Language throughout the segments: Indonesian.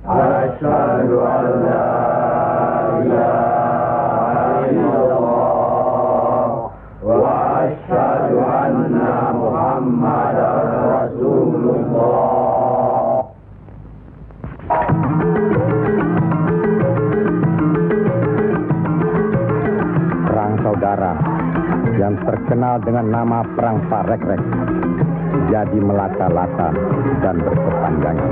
أشهد أن لا إله إلا الله وأشهد أن محمدا رسول الله. Perang saudara yang terkenal dengan nama Perang Parekrek jadi melata-lata dan berkepanjangan.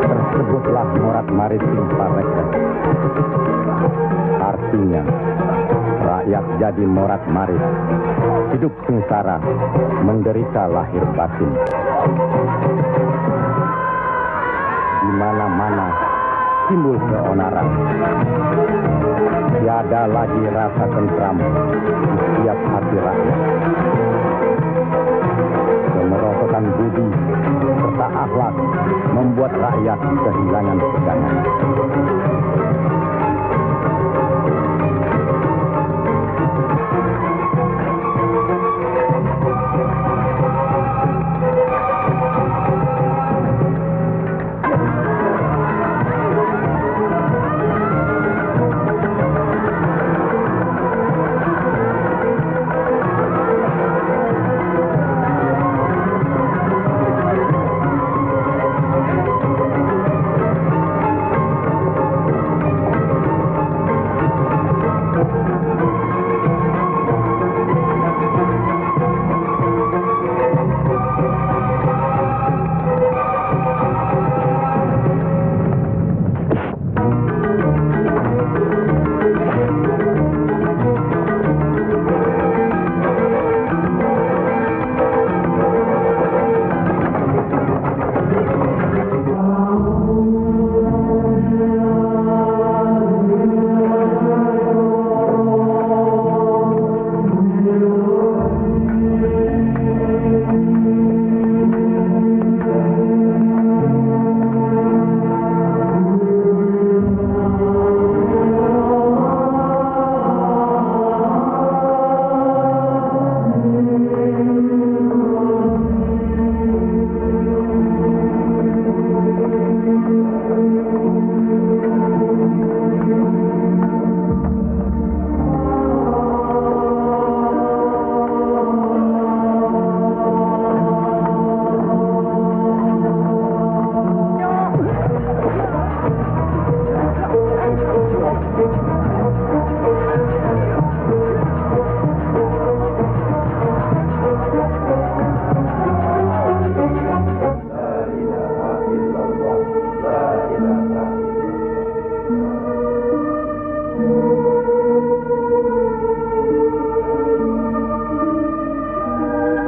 Tersebutlah morat maritim Parekrek. Artinya, rakyat jadi morat marit, hidup sengsara, menderita lahir batin. Di mana-mana timbul keonaran. Tiada lagi rasa tentram di setiap hati rakyat. Kemerosotan budi serta akhlak membuat rakyat kehilangan pegangan.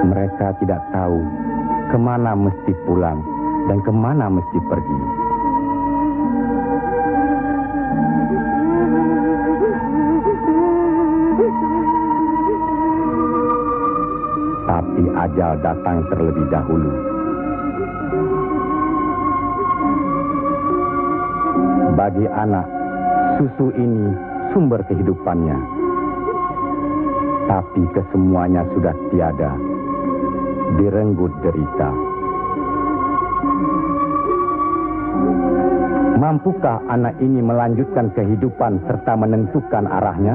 Mereka tidak tahu kemana mesti pulang dan kemana mesti pergi. Tapi ajal datang terlebih dahulu. Bagi anak, susu ini sumber kehidupannya. Tapi kesemuanya sudah tiada, direnggut derita. Mampukah anak ini melanjutkan kehidupan serta menentukan arahnya?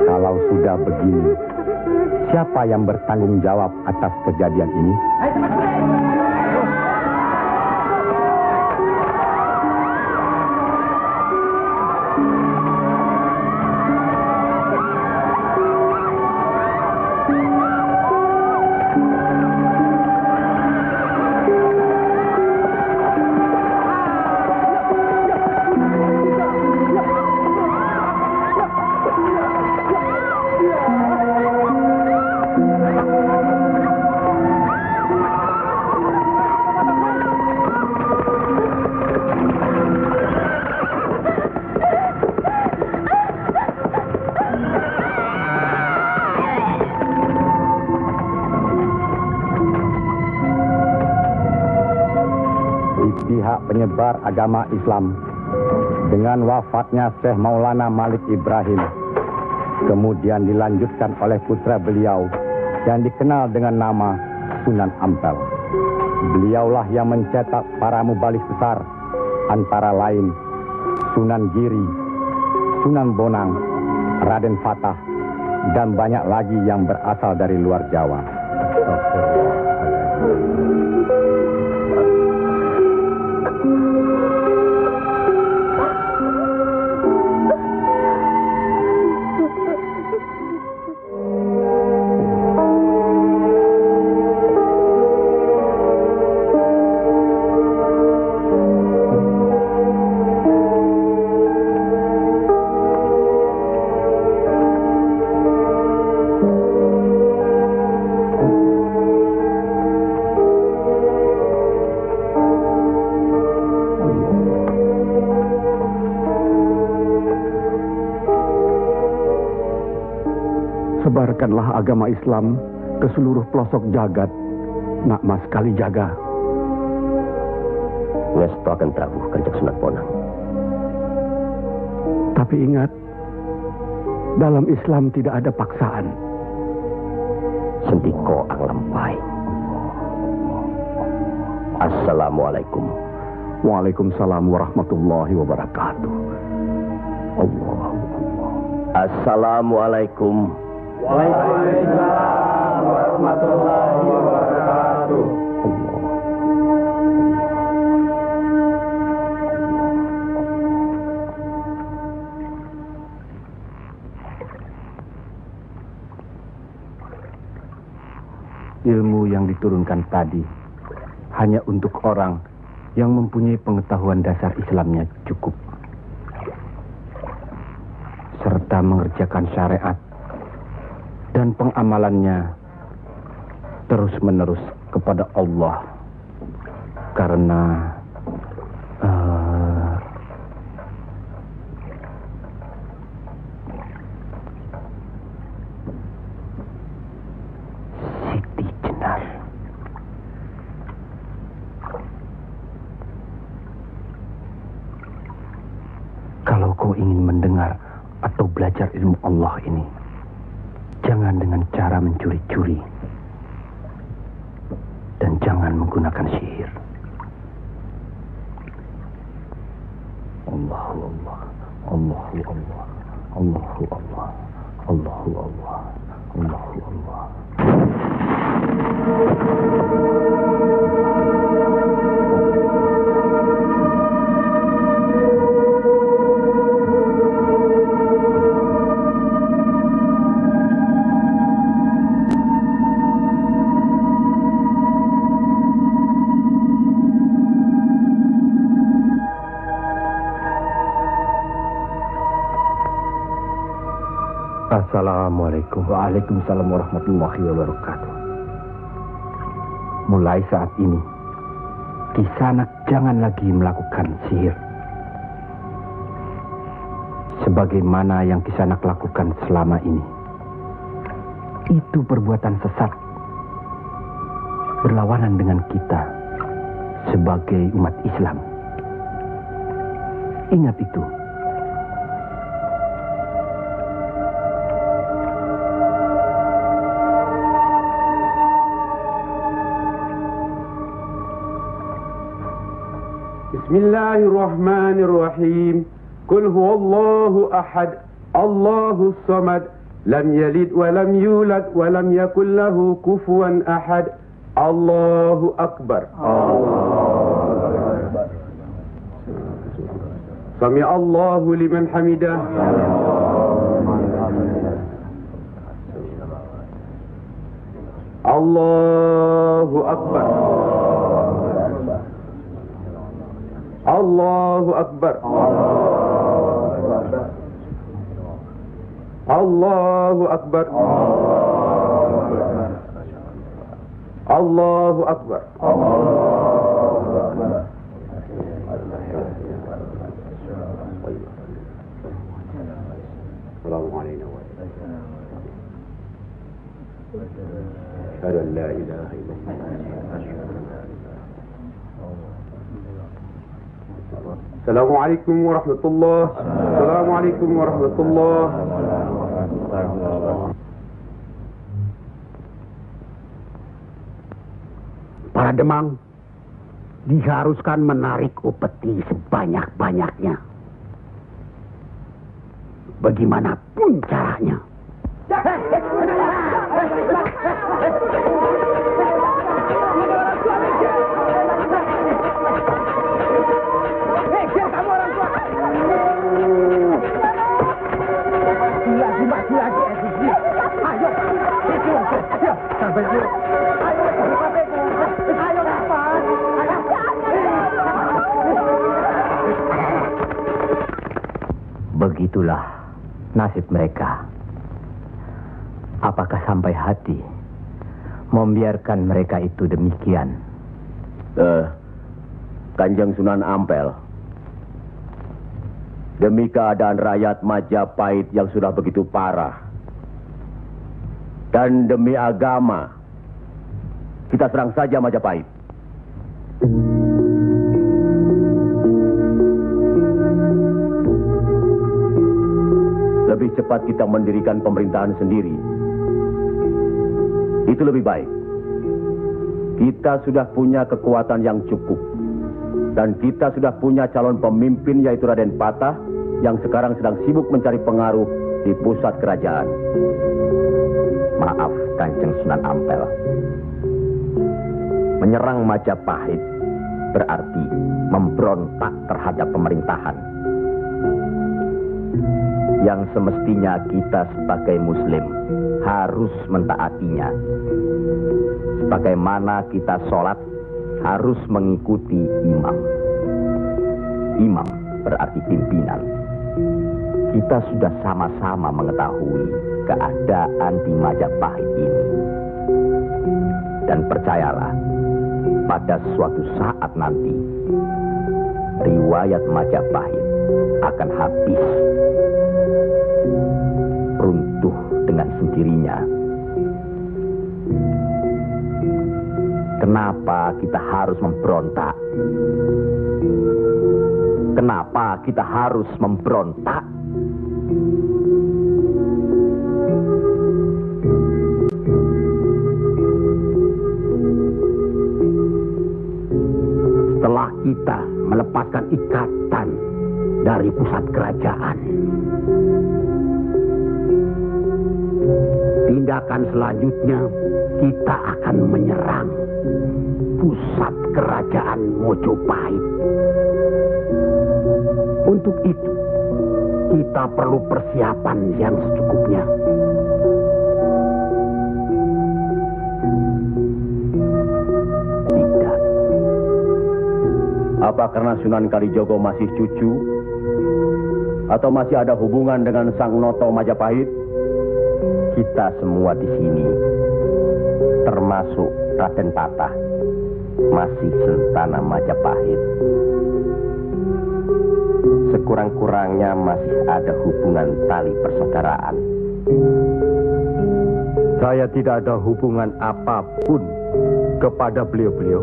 Kalau sudah begini, siapa yang bertanggung jawab atas kejadian ini? Pihak penyebar agama Islam dengan wafatnya Syekh Maulana Malik Ibrahim kemudian dilanjutkan oleh putra beliau yang dikenal dengan nama Sunan Ampel. Beliaulah yang mencetak para mubaligh besar, antara lain Sunan Giri, Sunan Bonang, Raden Fatah, dan banyak lagi yang berasal dari luar Jawa. Sebarkanlah agama Islam ke seluruh pelosok jagat, Nak Mas Kalijaga. Ngesto akan Prabu Kanjeng Sunan Bonang. Tapi ingat, dalam Islam tidak ada paksaan. Sendiko ang lampai. Assalamualaikum. Waalaikumsalam warahmatullahi wabarakatuh. Allah. Assalamualaikum. Waalaikumsalam warahmatullahi wabarakatuh. Ilmu yang diturunkan tadi hanya untuk orang yang mempunyai pengetahuan dasar Islamnya cukup, serta mengerjakan syariat dan pengamalannya terus-menerus kepada Allah, karena Siti Jenar. kalau kau ingin mendengar atau belajar ilmu Allah ini, jangan dengan cara mencuri-curi. Dan jangan menggunakan sihir. Allahu Allah, Allahu Allah, Allahu Allah, Allahu Allah, Allahu Allah. Assalamualaikum. Waalaikumsalam warahmatullahi wabarakatuh. Mulai saat ini, Kisanak jangan lagi melakukan sihir. Sebagaimana yang Kisanak lakukan selama ini. Itu perbuatan sesat. Berlawanan dengan kita sebagai umat Islam. Ingat itu. Bismillahirrahmanirrahim. Qul huwallahu ahad, Allahus samad, lam yalid wa lam yulad wa lam yakul lahu kufuwan ahad. Allahu akbar. Allahu akbar. Sami Allahu liman hamidah. Allahu akbar. Allahu akbar. Allahu akbar. Allahu akbar. Assalamualaikum warahmatullahi wabarakatuh. Assalamualaikum warahmatullahi wabarakatuh. Assalamualaikum warahmatullahi wabarakatuh. Para Demang, diharuskan menarik upeti sebanyak-banyaknya. Bagaimanapun caranya. Begitulah nasib mereka. Apakah sampai hati membiarkan mereka itu demikian? Kanjeng Sunan Ampel, demi keadaan rakyat Majapahit yang sudah begitu parah, dan demi agama, kita serang saja Majapahit. Lebih cepat kita mendirikan pemerintahan sendiri. Itu lebih baik. Kita sudah punya kekuatan yang cukup. Dan kita sudah punya calon pemimpin yaitu Raden Patah yang sekarang sedang sibuk mencari pengaruh di pusat kerajaan. Maaf, Kanjeng Sunan Ampel. Menyerang Majapahit berarti memberontak terhadap pemerintahan. Yang semestinya kita sebagai Muslim harus mentaatinya. Sebagaimana kita sholat harus mengikuti imam. Imam berarti pimpinan. Kita sudah sama-sama mengetahui keadaan di Majapahit ini. Dan percayalah, pada suatu saat nanti, riwayat Majapahit akan habis. Runtuh dengan sendirinya. Kenapa kita harus memberontak? Kenapa kita harus memberontak? Setelah kita melepaskan ikatan dari pusat kerajaan, tindakan selanjutnya kita akan menyerang pusat kerajaan Mojopahit. Untuk itu, kita perlu persiapan yang secukupnya. Tidak. Apa karena Sunan Kalijogo masih cucu? Atau masih ada hubungan dengan Sang Noto Majapahit? Kita semua di sini, termasuk Raden Patah, masih sentana Majapahit. Sekurang-kurangnya masih ada hubungan tali persaudaraan. Saya tidak ada hubungan apapun kepada beliau-beliau.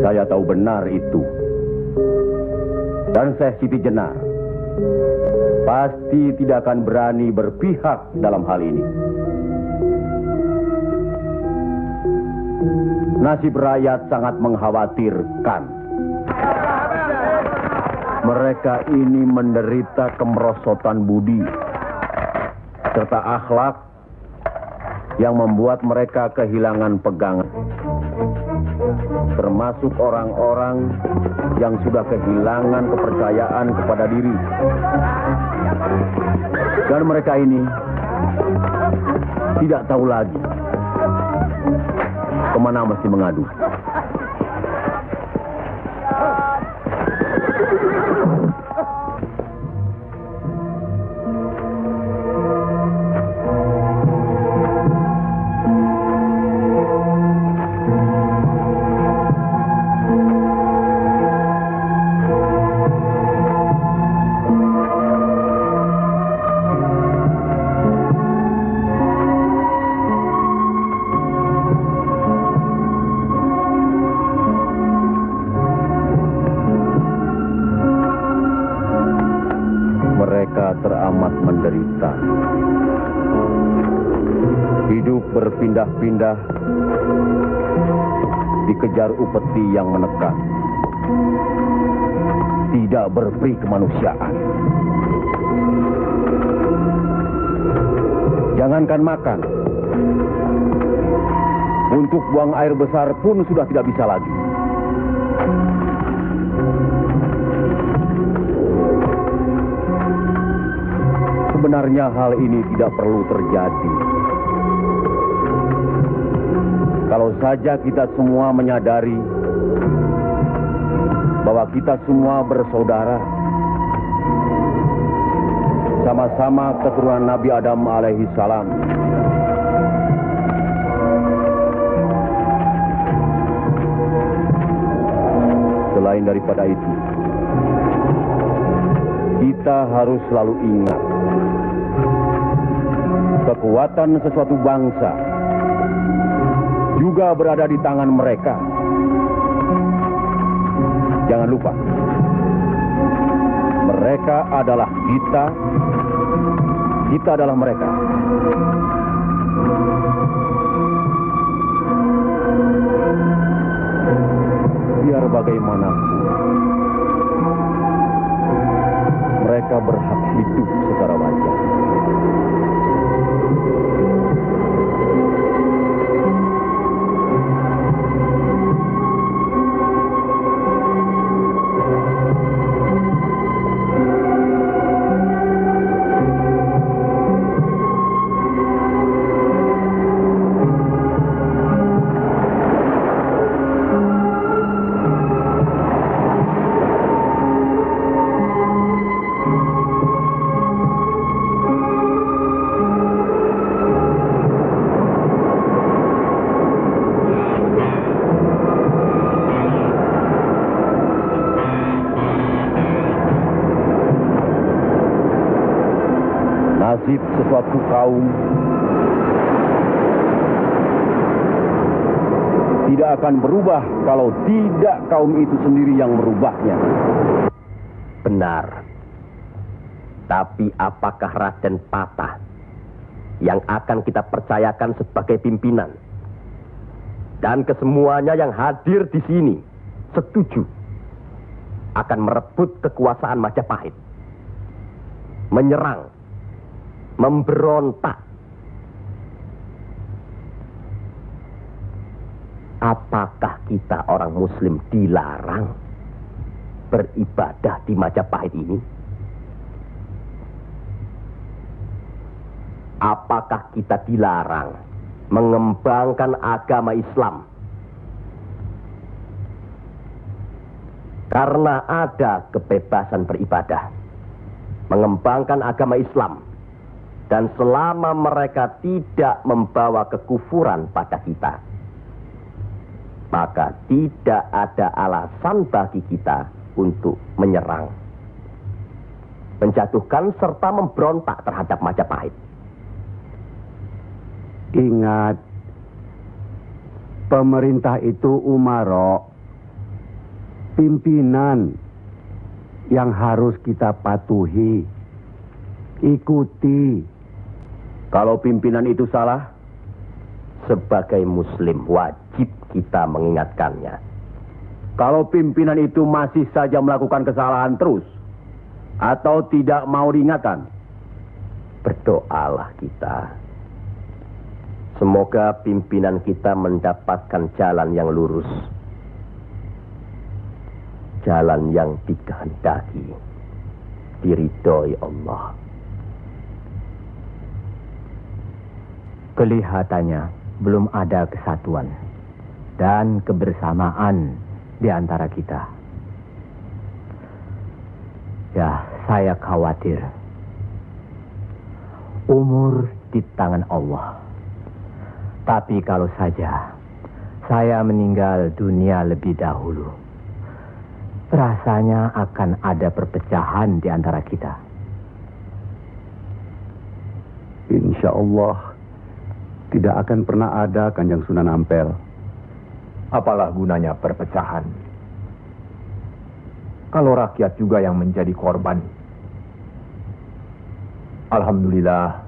Saya tahu benar itu. Dan Syekh Siti Jenar pasti tidak akan berani berpihak dalam hal ini. Nasib rakyat sangat mengkhawatirkan. Mereka ini menderita kemerosotan budi serta akhlak yang membuat mereka kehilangan pegangan. Termasuk orang-orang yang sudah kehilangan kepercayaan kepada diri. Dan mereka ini tidak tahu lagi kemana mesti mengadu. Teramat menderita. Hidup berpindah-pindah, dikejar upeti yang menekan, tidak berperi kemanusiaan. Jangankan makan, untuk buang air besar pun sudah tidak bisa lagi. Sebenarnya hal ini tidak perlu terjadi. Kalau saja kita semua menyadari bahwa kita semua bersaudara, sama-sama keturunan Nabi Adam alaihi salam. Selain daripada itu, kita harus selalu ingat kekuatan sesuatu bangsa juga berada di tangan mereka. Jangan lupa, mereka adalah kita, kita adalah mereka. Biar bagaimanapun, mereka berhak hidup secara wajar. Nasib sesuatu kaum tidak akan berubah kalau tidak kaum itu sendiri yang merubahnya. Benar. Tapi apakah Raden Patah yang akan kita percayakan sebagai pimpinan? Dan kesemuanya yang hadir di sini setuju akan merebut kekuasaan Majapahit, menyerang, memberontak. Apakah kita orang Muslim dilarang beribadah di Majapahit ini? Apakah kita dilarang mengembangkan agama Islam? Karena ada kebebasan beribadah, mengembangkan agama Islam. Dan selama mereka tidak membawa kekufuran pada kita, maka tidak ada alasan bagi kita untuk menyerang, menjatuhkan serta memberontak terhadap Majapahit. Ingat, pemerintah itu umaro, pimpinan yang harus kita patuhi, ikuti. Kalau pimpinan itu salah, sebagai Muslim wajib kita mengingatkannya. Kalau pimpinan itu masih saja melakukan kesalahan terus, atau tidak mau diingatkan, berdoalah kita. Semoga pimpinan kita mendapatkan jalan yang lurus, jalan yang dikehendaki, diridhoi Allah. Kelihatannya belum ada kesatuan dan kebersamaan di antara kita. Ya, saya khawatir. Umur di tangan Allah. Tapi kalau saja saya meninggal dunia lebih dahulu, rasanya akan ada perpecahan di antara kita. Insya Allah tidak akan pernah ada, Kanjeng Sunan Ampel. Apalah gunanya perpecahan kalau rakyat juga yang menjadi korban? Alhamdulillah,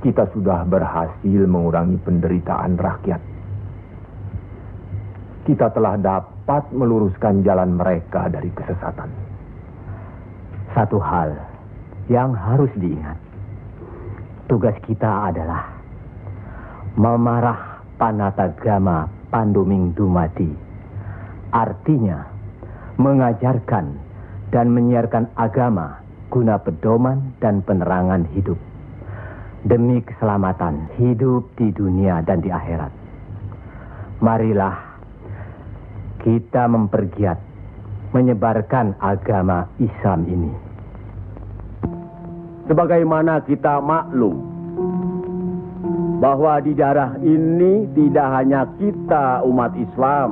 kita sudah berhasil mengurangi penderitaan rakyat. Kita telah dapat meluruskan jalan mereka dari kesesatan. Satu hal yang harus diingat. Tugas kita adalah memarah panatagama Pandoming Dumadi. Artinya, mengajarkan dan menyiarkan agama guna pedoman dan penerangan hidup. Demi keselamatan hidup di dunia dan di akhirat. Marilah kita mempergiat menyebarkan agama Islam ini. Sebagaimana kita maklum bahwa di daerah ini tidak hanya kita umat Islam,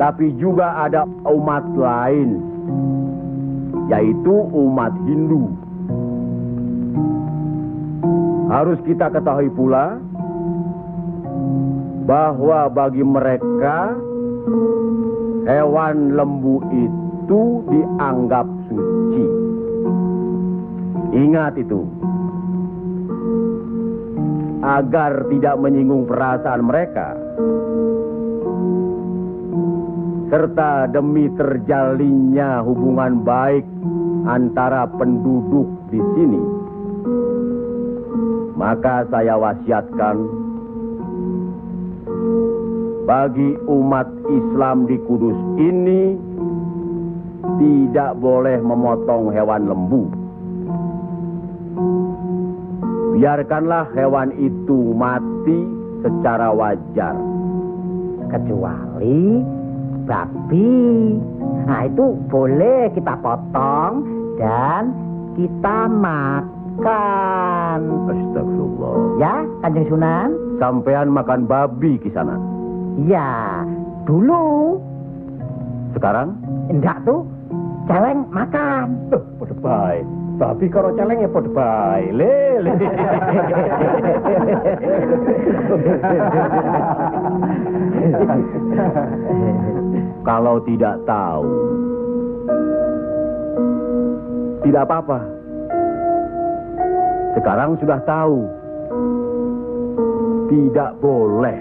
tapi juga ada umat lain, yaitu umat Hindu. Harus kita ketahui pula bahwa bagi mereka hewan lembu itu dianggap suci. Ingat itu, agar tidak menyinggung perasaan mereka, serta demi terjalinnya hubungan baik antara penduduk di sini, maka saya wasiatkan bagi umat Islam di Kudus ini tidak boleh memotong hewan lembu. Biarkanlah hewan itu mati secara wajar. Kecuali babi. Nah, itu boleh kita potong dan kita makan. Astagfirullah. Ya, Kanjeng Sunan? Sampean makan babi Kisana? Ya, dulu. Sekarang? Enggak tuh, celeng makan. Pada baik. Babi karo celeng ya pada baik. Lele. Kalau tidak tahu, tidak apa-apa. Sekarang sudah tahu. Tidak boleh.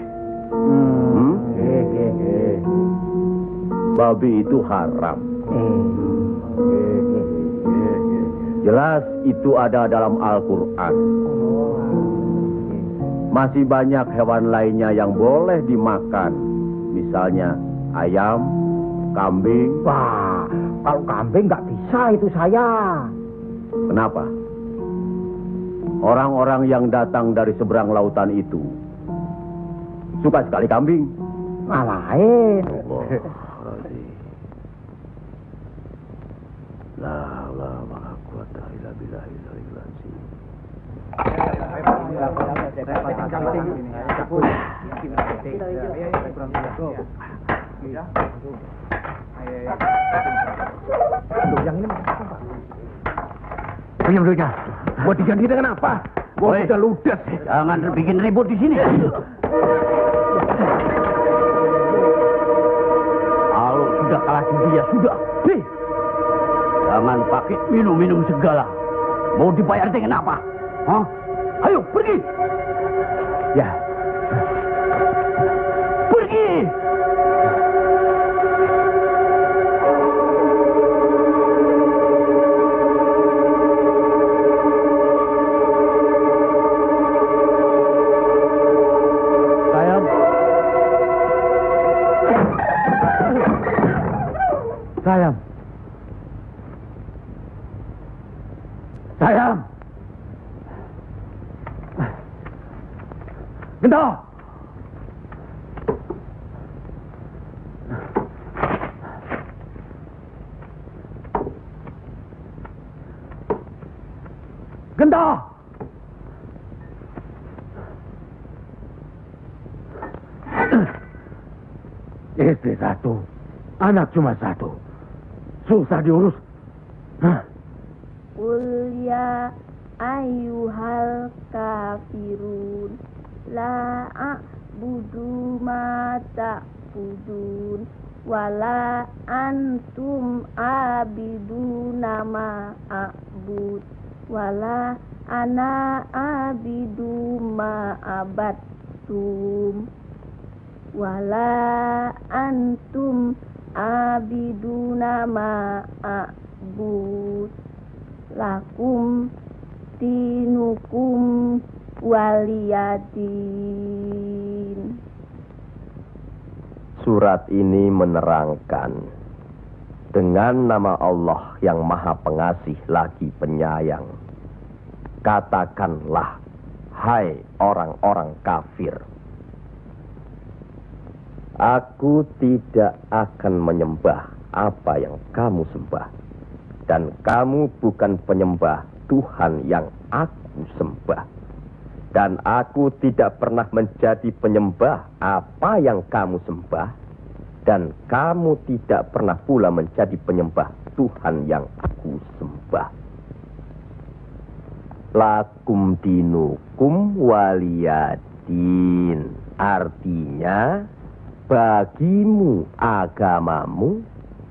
Babi itu haram. Jelas itu ada dalam Al-Quran. Masih banyak hewan lainnya yang boleh dimakan. Misalnya ayam, kambing. Wah, kalau kambing nggak bisa itu saya. Kenapa? Orang-orang yang datang dari seberang lautan itu suka sekali kambing. Malahin. Yang ini Punya duitnya. Buat diganti dengan apa? Gua udah ludes. Jangan bikin ribut di sini. Kalau sudah kalah judi ya sudah. Nih. Jangan pakai minum-minum segala. Mau dibayar dengan apa? Hah? Ayo pergi. Ya. Pergi. Sayang. Sayang. Gento. Gento. Istri satu, anak cuma satu. Susah diurus. Hah? Qul ya ayyuhal kafirun la a'budu ma ta'budun wala antum abiduna ma a'bud wala ana abidu ma abattum wala antum abiduna ma a'bud lakum dinukum waliyadin. Surat ini menerangkan dengan nama Allah yang Maha Pengasih lagi Penyayang. Katakanlah, hai orang-orang kafir, aku tidak akan menyembah apa yang kamu sembah, dan kamu bukan penyembah Tuhan yang aku sembah, dan aku tidak pernah menjadi penyembah apa yang kamu sembah, dan kamu tidak pernah pula menjadi penyembah Tuhan yang aku sembah. Lakum dinukum waliyadin, artinya bagimu agamamu,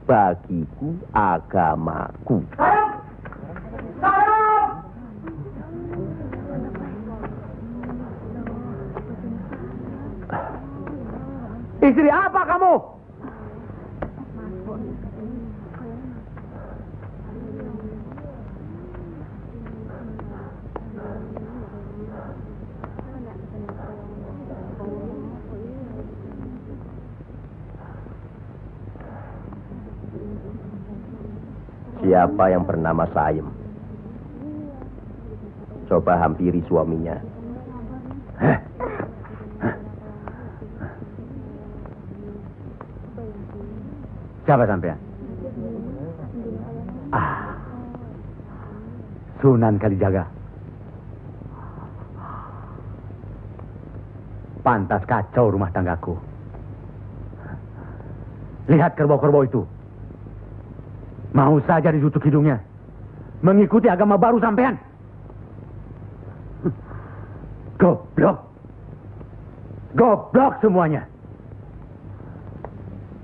bagiku agamaku. Istri apa kamu? Siapa yang bernama Saim? Coba hampiri suaminya. Siapa sampean? Sunan Kalijaga. Pantas kacau rumah tanggaku. Lihat kerbau-kerbau itu. Mau saja ditutup hidungnya. Mengikuti agama baru sampean. Goblok. Goblok semuanya.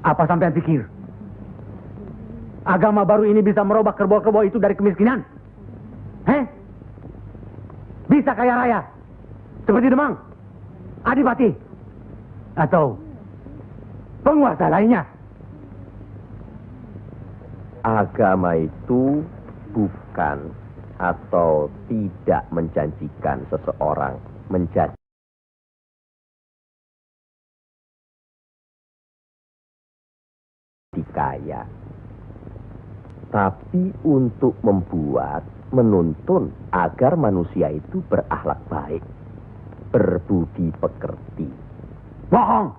Apa sampean pikir? Agama baru ini bisa merubah kerbau-kerbau itu dari kemiskinan? Bisa kaya raya? Seperti Demang, Adipati, atau penguasa lainnya? Agama itu bukan atau tidak menjanjikan seseorang menjadi kaya, tapi untuk membuat, menuntun agar manusia itu berakhlak baik, berbudi pekerti. Bohong!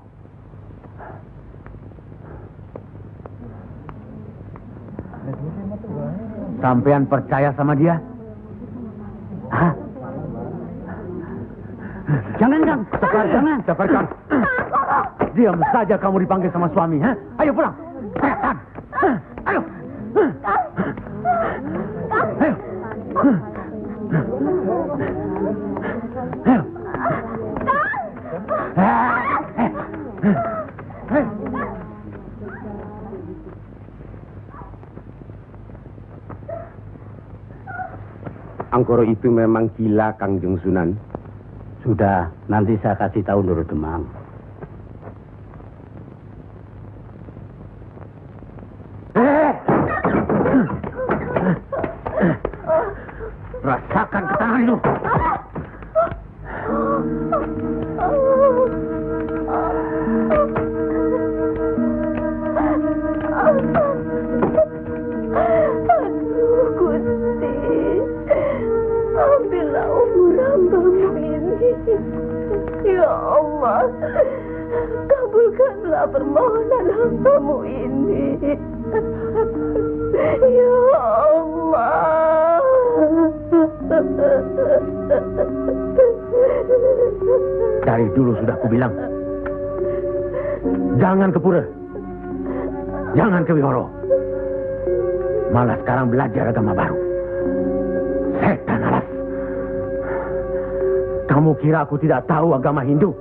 Sampean percaya sama dia? Hah? Jangan, Kang. Jangan. Sabarkan. Diam saja kamu dipanggil sama suami. Ayo pulang. Setan. Ayo. Ayo. Angkoro itu memang gila, Kangjeng Sunan. Sudah, nanti saya kasih tahu Nur Demang. Rasakan ketangan itu. Ya Allah, kabulkanlah permohonan hambamu ini. Ya Allah. Dari dulu sudah kubilang, jangan ke pura, jangan ke wihoro. Malah sekarang belajar agama baru. Setan alas. Kamu kira aku tidak tahu agama Hindu,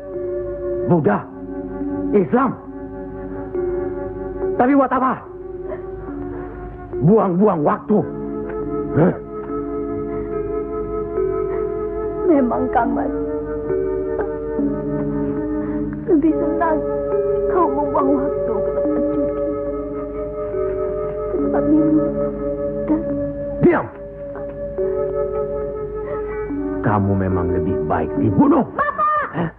Buddha, Islam? Tapi buat apa? Buang-buang waktu. Memang Kamar lebih senang kau membuang waktu ke tempat judi, ke tempat minum dan... Diam! Kamu memang lebih baik dibunuh. Bapak!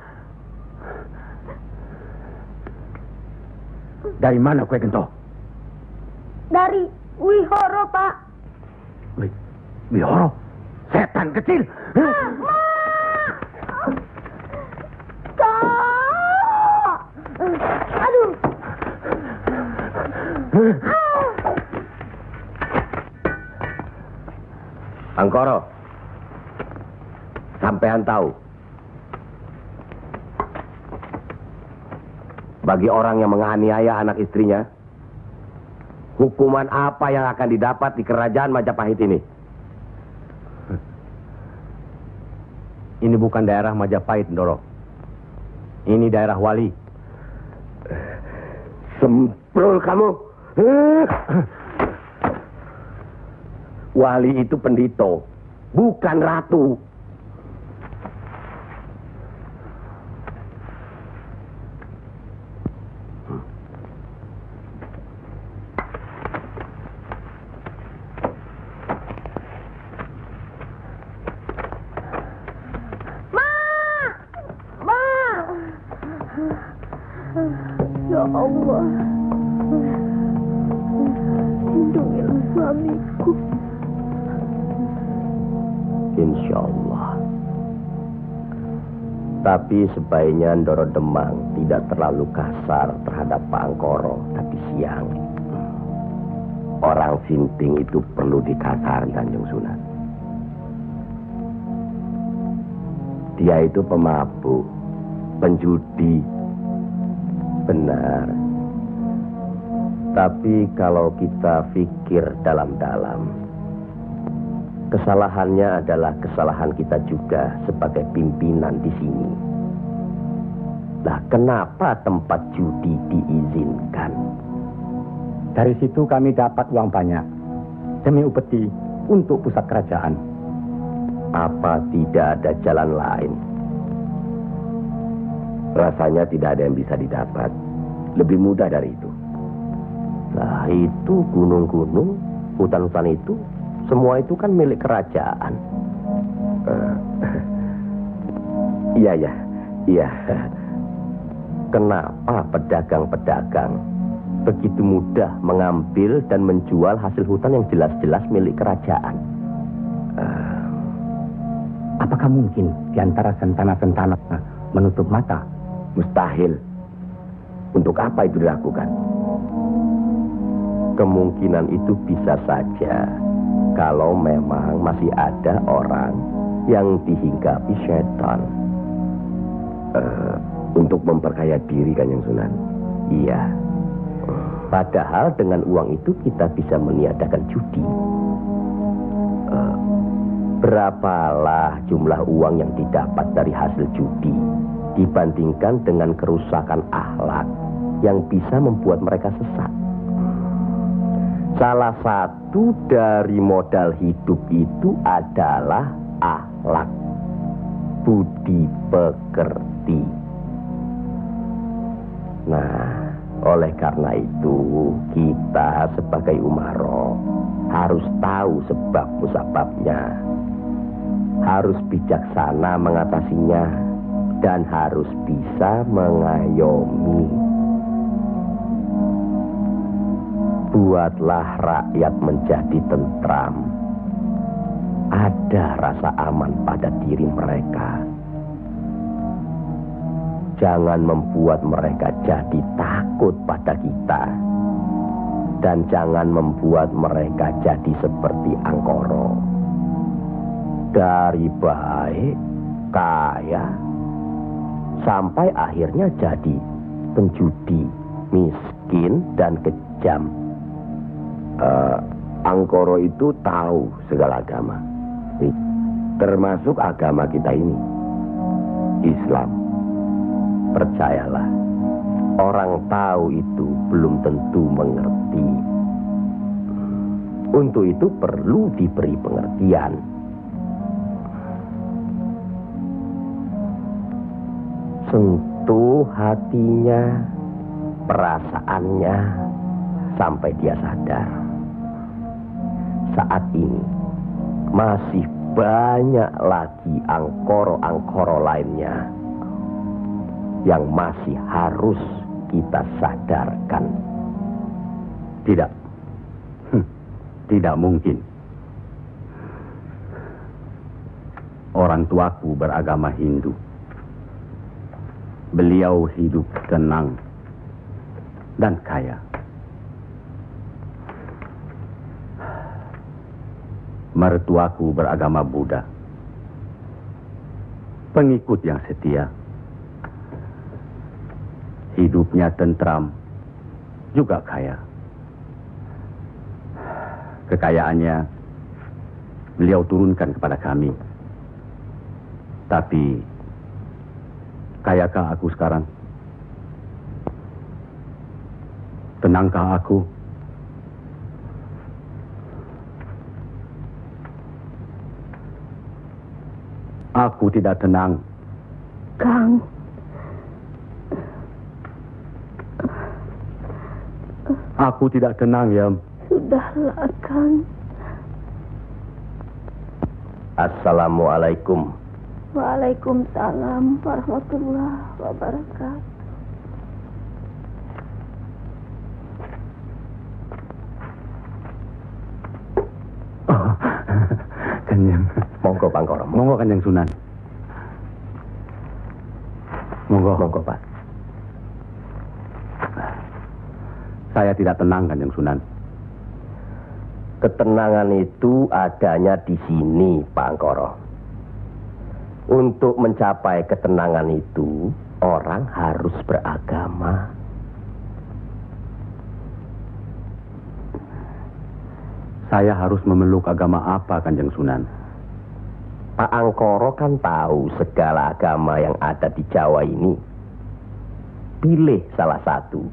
Dari mana kue gento? Dari Wihoro, Pak. Wihoro? Setan kecil. Ma! Kak! Aduh. Angkoro, sampean tahu, bagi orang yang menganiaya anak istrinya, hukuman apa yang akan didapat di kerajaan Majapahit ini? Ini bukan daerah Majapahit, Ndoro. Ini daerah Wali. Semprol kamu. Wali itu pendito, bukan ratu. Ya Allah, lindungilah suamiku. Insya Allah. Tapi sebaiknya Ndoro Demang tidak terlalu kasar terhadap Pak Angkoro tapi siang. Orang sinting itu perlu dikasar, Kanjeng Sunan. Dia itu pemabuk, penjudi. Benar. Tapi kalau kita pikir dalam-dalam, kesalahannya adalah kesalahan kita juga sebagai pimpinan di sini. Lah, kenapa tempat judi diizinkan? Dari situ kami dapat uang banyak demi upeti untuk pusat kerajaan. Apa tidak ada jalan lain? Rasanya tidak ada yang bisa didapat lebih mudah dari itu. Nah, itu gunung-gunung, hutan-hutan itu, semua itu kan milik kerajaan. Iya. Kenapa pedagang-pedagang begitu mudah mengambil dan menjual hasil hutan yang jelas-jelas milik kerajaan? Apakah mungkin di antara sentana-sentana menutup mata? Mustahil. Untuk apa itu dilakukan? Kemungkinan itu bisa saja kalau memang masih ada orang yang dihinggapi setan untuk memperkaya diri, Kanjeng Sunan. Iya. Padahal dengan uang itu kita bisa meniadakan judi. Berapalah jumlah uang yang didapat dari hasil judi dibandingkan dengan kerusakan akhlak yang bisa membuat mereka sesat. Salah satu dari modal hidup itu adalah akhlak, budi pekerti. Nah, oleh karena itu kita sebagai umaro harus tahu sebab musababnya, harus bijaksana mengatasinya, dan harus bisa mengayomi. Buatlah rakyat menjadi tentram. Ada rasa aman pada diri mereka. Jangan membuat mereka jadi takut pada kita. Dan jangan membuat mereka jadi seperti Angkoro. Dari baik, kaya, sampai akhirnya jadi penjudi, miskin, dan kejam. Angkoro itu tahu segala agama, termasuk agama kita ini, Islam. Percayalah, orang tahu itu belum tentu mengerti. Untuk itu perlu diberi pengertian. sentuh hatinya, perasaannya, sampai dia sadar. Saat ini masih banyak lagi angkoro-angkoro lainnya yang masih harus kita sadarkan. Tidak. Tidak mungkin. Orang tuaku beragama Hindu. Beliau hidup tenang dan kaya. Mertuaku beragama Buddha. Pengikut yang setia. Hidupnya tentram, juga kaya. Kekayaannya beliau turunkan kepada kami. Tapi, kayakah aku sekarang? Tenangkah aku? Aku tidak tenang. Kang. Aku tidak tenang, Yam. Sudahlah, Kang. Assalamualaikum. Waalaikumsalam warahmatullahi wabarakatuh. Oh, Kanjeng. Monggo, Pangkoro. Monggo, Kanjeng Sunan. Monggo. Monggo, Pak. Saya tidak tenang, Kanjeng Sunan. Ketenangan itu adanya di sini, Pak Angkoro. Untuk mencapai ketenangan itu, orang harus beragama. Saya harus memeluk agama apa, Kanjeng Sunan? Pak Angkoro kan tahu segala agama yang ada di Jawa ini. Pilih salah satu.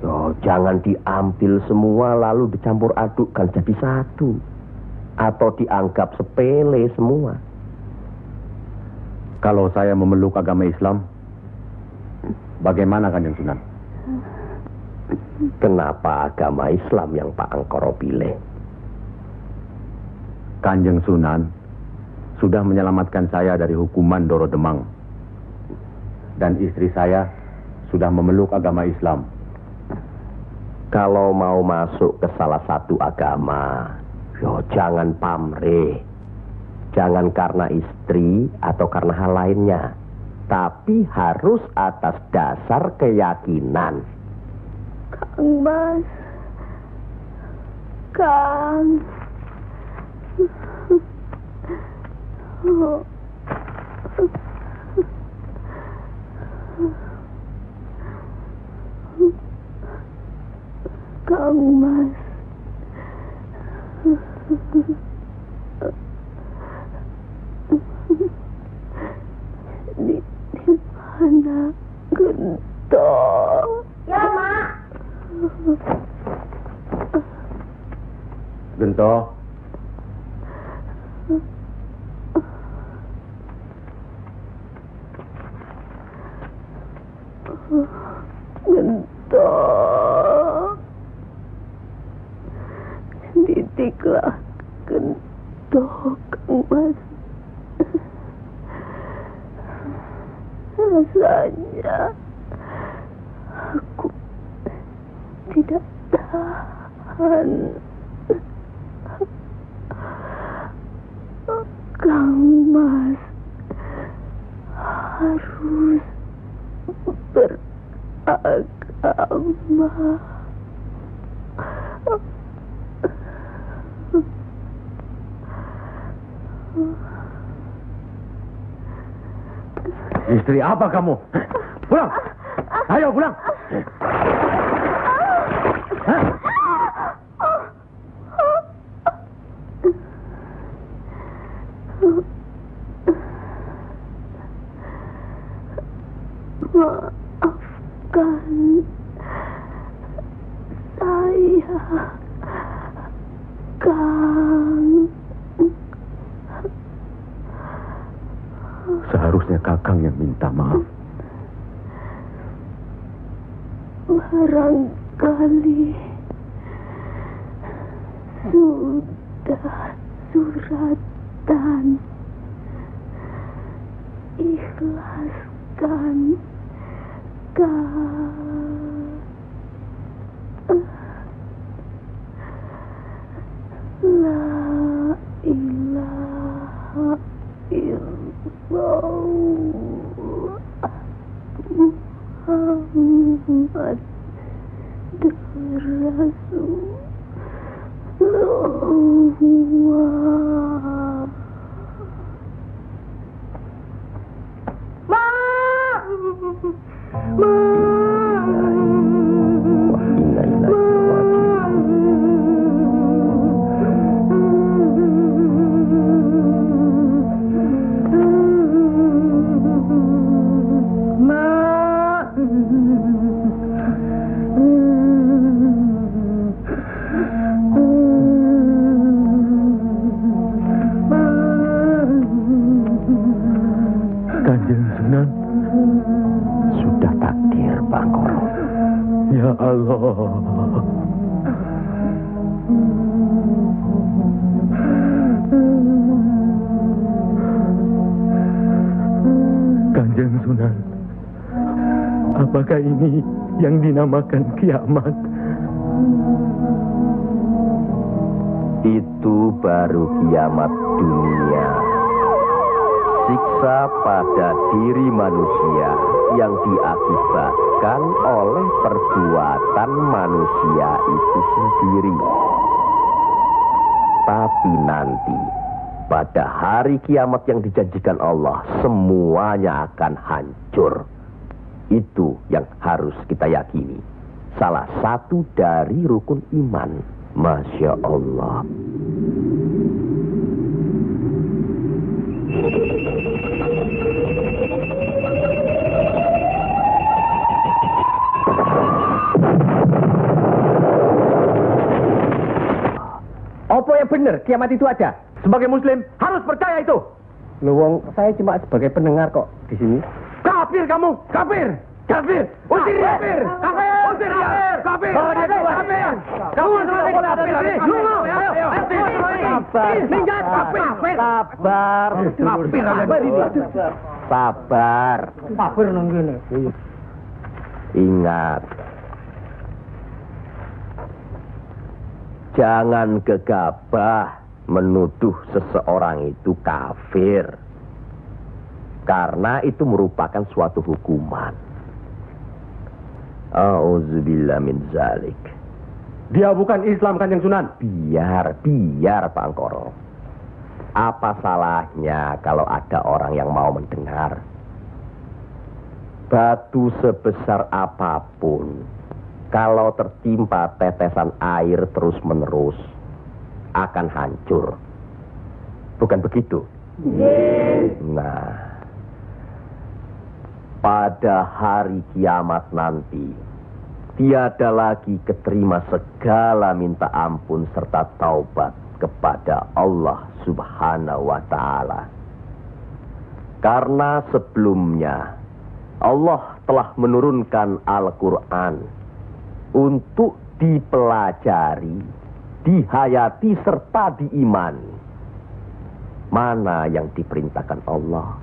Oh, jangan diambil semua lalu dicampur adukkan jadi satu. Atau dianggap sepele semua. Kalau saya memeluk agama Islam, bagaimana, Kanjeng Sunan? Kenapa agama Islam yang Pak Angkoro pilih? Kanjeng Sunan sudah menyelamatkan saya dari hukuman Doro Demang. Dan istri saya sudah memeluk agama Islam. Kalau mau masuk ke salah satu agama, jangan pamrih. Jangan karena istri atau karena hal lainnya. Tapi harus atas dasar keyakinan. Kang Mas. Kang. Kang Mas. Di mana Gento? Ya, Mak. Gento. Gento. Didiklah Gento, Kang Mas. Rasanya aku tidak tahan. Kang Mas harus beragama. Istri apa kamu? Pulang! Ayo pulang! Hah? Maafkan saya, Kang. Seharusnya Kakang yang minta maaf. barangkali sudah suratan. Ikhlaskan La ilaha illallah Muhammad Rasulullah. Kanjeng Sunan, sudah takdir Bangkoro. Ya Allah. Kanjeng Sunan, apakah ini yang dinamakan kiamat? Itu baru kiamat dunia. Siksa pada diri manusia yang diakibatkan oleh perbuatan manusia itu sendiri. Tapi nanti, pada hari kiamat yang dijanjikan Allah, semuanya akan hancur. Itu yang harus kita yakini. Salah satu dari rukun iman. Masya Allah. Apa yang benar kiamat itu ada? Sebagai muslim harus percaya itu. Luwung, saya cuma sebagai pendengar kok di sini. Kafir kamu, kafir, kafir, usir dia, kafir, usir dia, kafir, kafir, kamu selalu kafir, minggat, kafir, Sabar, Sabar. Kafir nunggu ini. Ingat, jangan gegabah menuduh seseorang itu kafir. Karena itu merupakan suatu hukuman. Auzubillah min zalik. Dia bukan Islam, Kanjeng Sunan. Biar Pak Angkoro. Apa salahnya kalau ada orang yang mau mendengar? Batu sebesar apapun, kalau tertimpa tetesan air terus-menerus, akan hancur. Bukan begitu? Nah, pada hari kiamat nanti, tiada lagi keterima segala minta ampun serta taubat kepada Allah Subhanahu wa Ta'ala. Karena sebelumnya Allah telah menurunkan Al-Quran untuk dipelajari, dihayati serta diimani. Mana yang diperintahkan Allah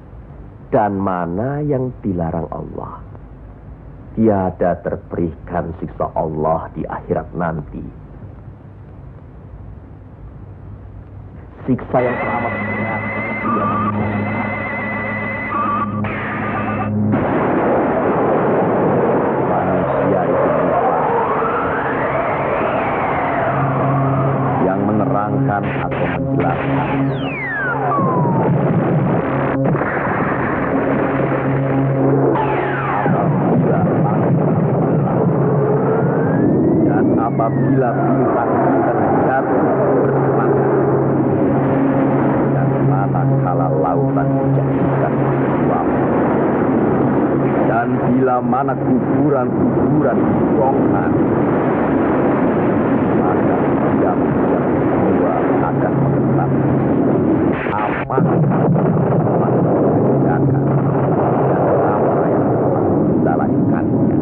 dan mana yang dilarang Allah. Tiada terberikan siksa Allah di akhirat nanti. Siksa yang teramat berat. Manusia itu lupa yang menerangkan atau menjelaskan. Apabila bintang jatuh bersemangat dan manakala lautan dijadikan uap, dan bila mana kuburan-kuburan dibongkar, maka diam semua akan mengetahui apa yang telah dikerjakan dan apa yang telah kita lakukannya.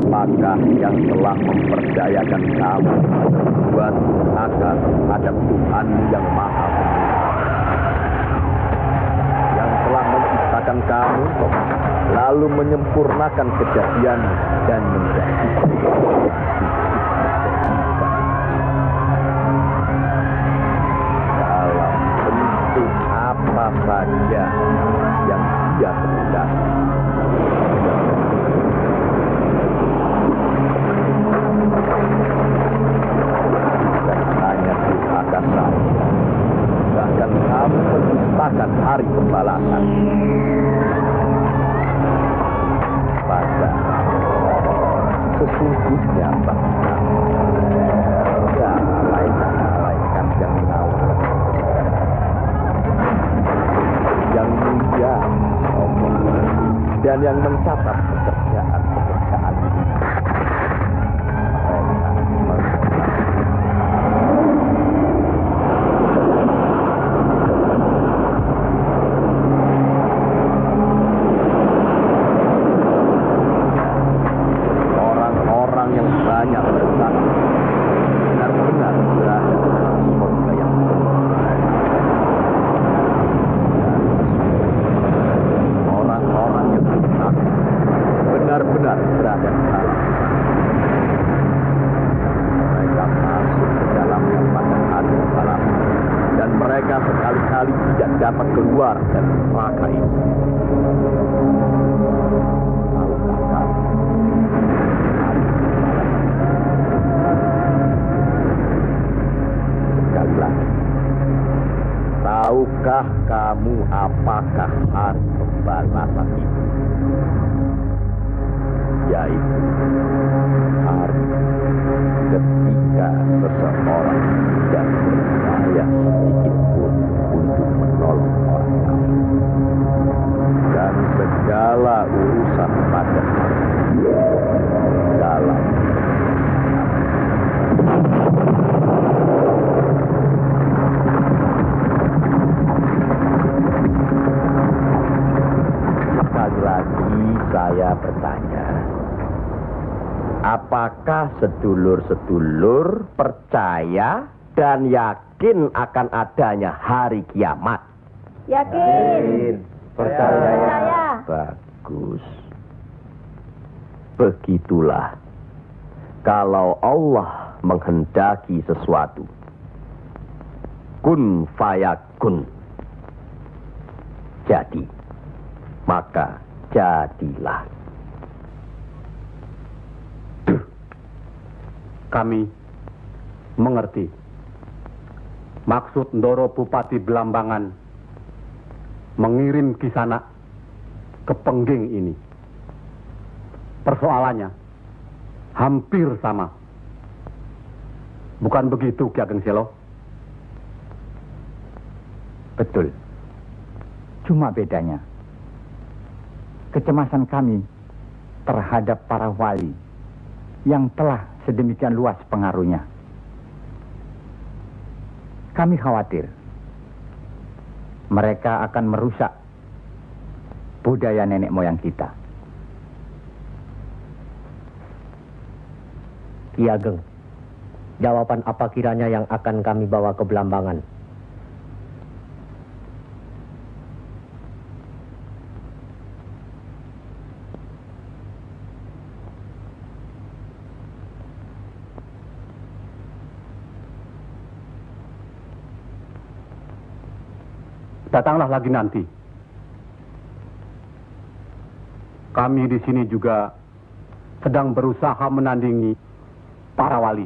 Apakah yang telah mempercayakan kamu buat agar terhadap Tuhan yang Maha Penyayang, yang telah menciptakan kamu, lalu menyempurnakan kejadian dan menjadikan dalam bentuk apa saja yang Dia kehendaki. Dan hanya durhaka saja, bahkan kamu mendustakan hari pembalasan. Padahal sesungguhnya bahkan ada malaikat-malaikat yang mengawal, yang mulia, dan yang mencatat pekerjaan-pekerjaan. Orang-orang yang banyak bersaksi benar-benar berada dalam surga yang orang-orang yang bersaksi benar-benar berada di dalam. Mereka masuk ke dalamnya pada hari pembalasan, dan mereka sekali-kali tidak dapat keluar dari neraka itu. Sekali lagi, tahukah kamu apakah hari pembalasan itu? Yaitu hari ketika seseorang tidak berdaya sedikit pun untuk menolong orang lain, dan segala urusan pada hari dalam sekali lagi saya bertanya, apakah sedulur-sedulur percaya dan yakin akan adanya hari kiamat? Yakin. Percaya. Bagus. Begitulah. Kalau Allah menghendaki sesuatu, kun fayakun, jadi, maka jadilah. Kami mengerti maksud Ndoro Bupati Belambangan mengirim Kisanak ke Pengging ini. Persoalannya hampir sama. Bukan begitu, Ki Ageng Selo? Betul. Cuma bedanya, kecemasan kami terhadap para wali yang telah sedemikian luas pengaruhnya. Kami khawatir mereka akan merusak budaya nenek moyang kita. Ki Ageng, jawaban apa kiranya yang akan kami bawa ke Belambangan? Datanglah lagi nanti. Kami di sini juga sedang berusaha menandingi para wali.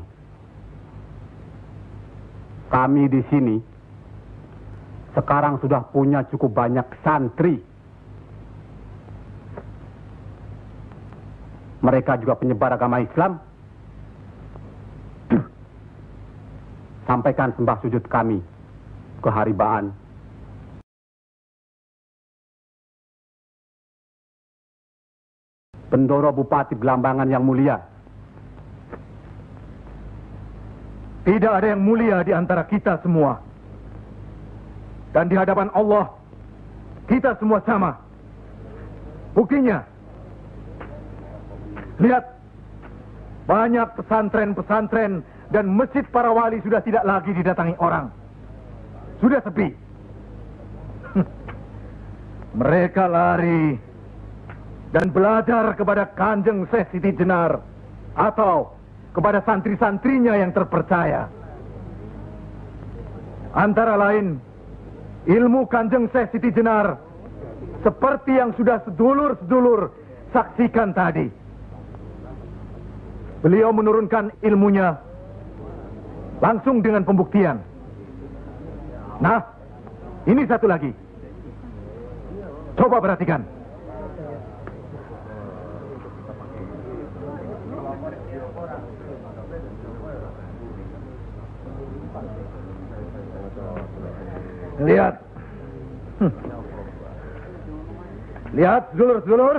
Kami di sini sekarang sudah punya cukup banyak santri. Mereka juga penyebar agama Islam. Sampaikan sembah sujud kami ke Haribaan. Bendoro Bupati Belambangan yang mulia. Tidak ada yang mulia di antara kita semua. Dan di hadapan Allah, kita semua sama. Buktinya, lihat Banyak pesantren-pesantren dan masjid para wali sudah tidak lagi didatangi orang. Sudah sepi. Mereka lari dan belajar kepada Kanjeng Syekh Siti Jenar atau kepada santri-santrinya yang terpercaya. Antara lain, ilmu Kanjeng Syekh Siti Jenar seperti yang sudah sedulur-sedulur saksikan tadi. Beliau menurunkan ilmunya langsung dengan pembuktian. Nah, ini satu lagi. Coba perhatikan. Lihat. Lihat, sedulur-sedulur.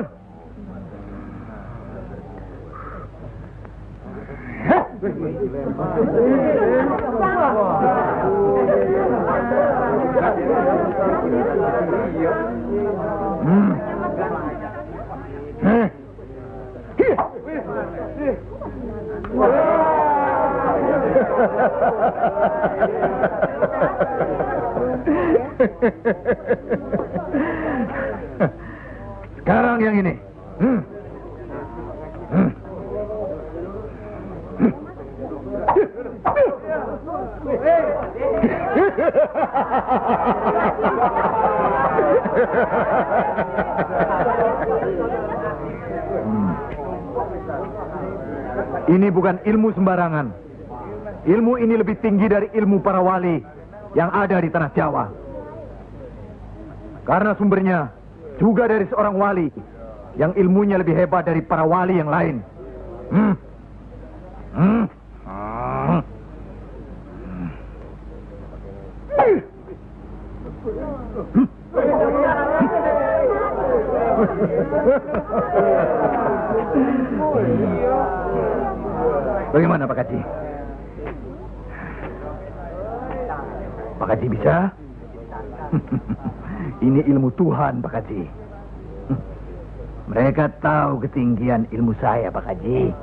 Sekarang yang ini. Ini bukan ilmu sembarangan. Ilmu ini lebih tinggi dari ilmu para wali yang ada di tanah Jawa. Karena sumbernya juga dari seorang wali yang ilmunya lebih hebat dari para wali yang lain. Bagaimana Pak Haji? Pak Haji bisa? Ini ilmu Tuhan Pak Haji. Mereka tahu ketinggian ilmu saya Pak Haji.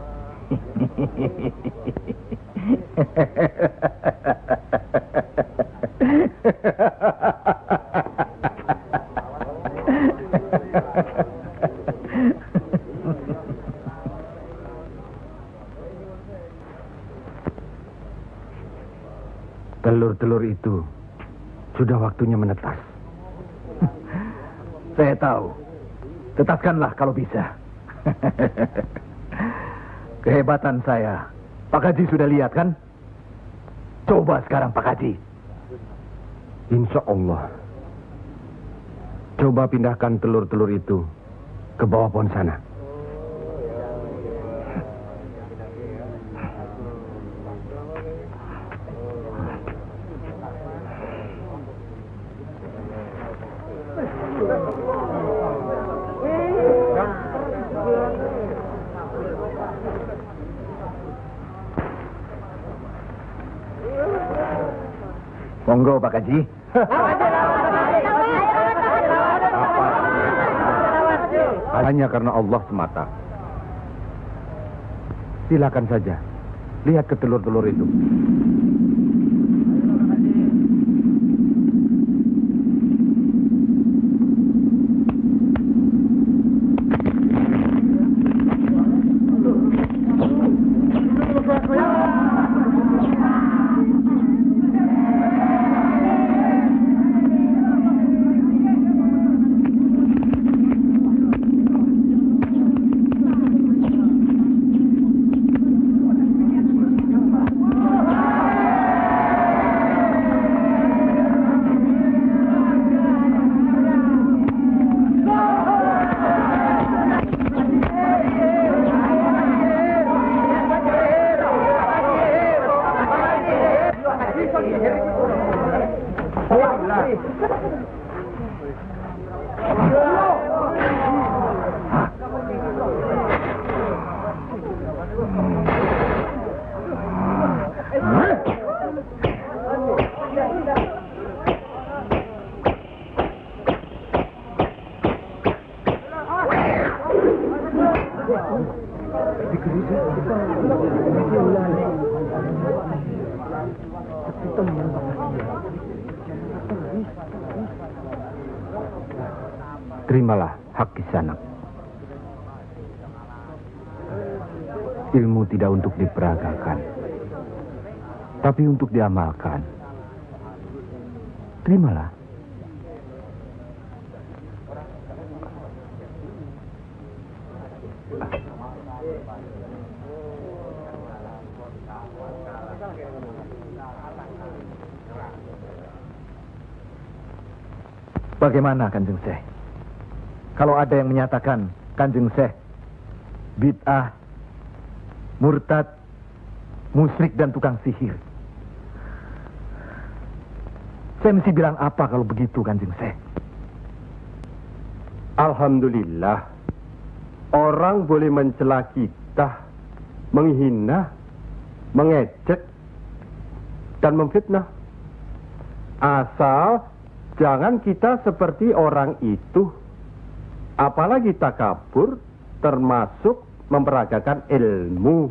Telur-telur itu sudah waktunya menetas. Saya tahu. Tetaskanlah kalau bisa. Kehebatan saya. Pak Haji sudah lihat kan? Coba sekarang Pak Haji. Insya Allah. Coba pindahkan telur-telur itu ke bawah pohon sana. Monggo Pak Haji. Hanya karena Allah semata. Silakan saja. Lihat ke telur-telur itu. Terimalah hak Kisanak. Ilmu tidak untuk diperagakan, tapi untuk diamalkan. Terimalah. Bagaimana Kanjeng Syekh? Kalau ada yang menyatakan Kanjeng Syekh bid'ah, murtad, musyrik dan tukang sihir, saya mesti bilang apa kalau begitu Kanjeng Syekh? Alhamdulillah, orang boleh mencela kita, menghina, mengejek, dan memfitnah. Asal jangan kita seperti orang itu, apalagi takabur, termasuk memperagakan ilmu.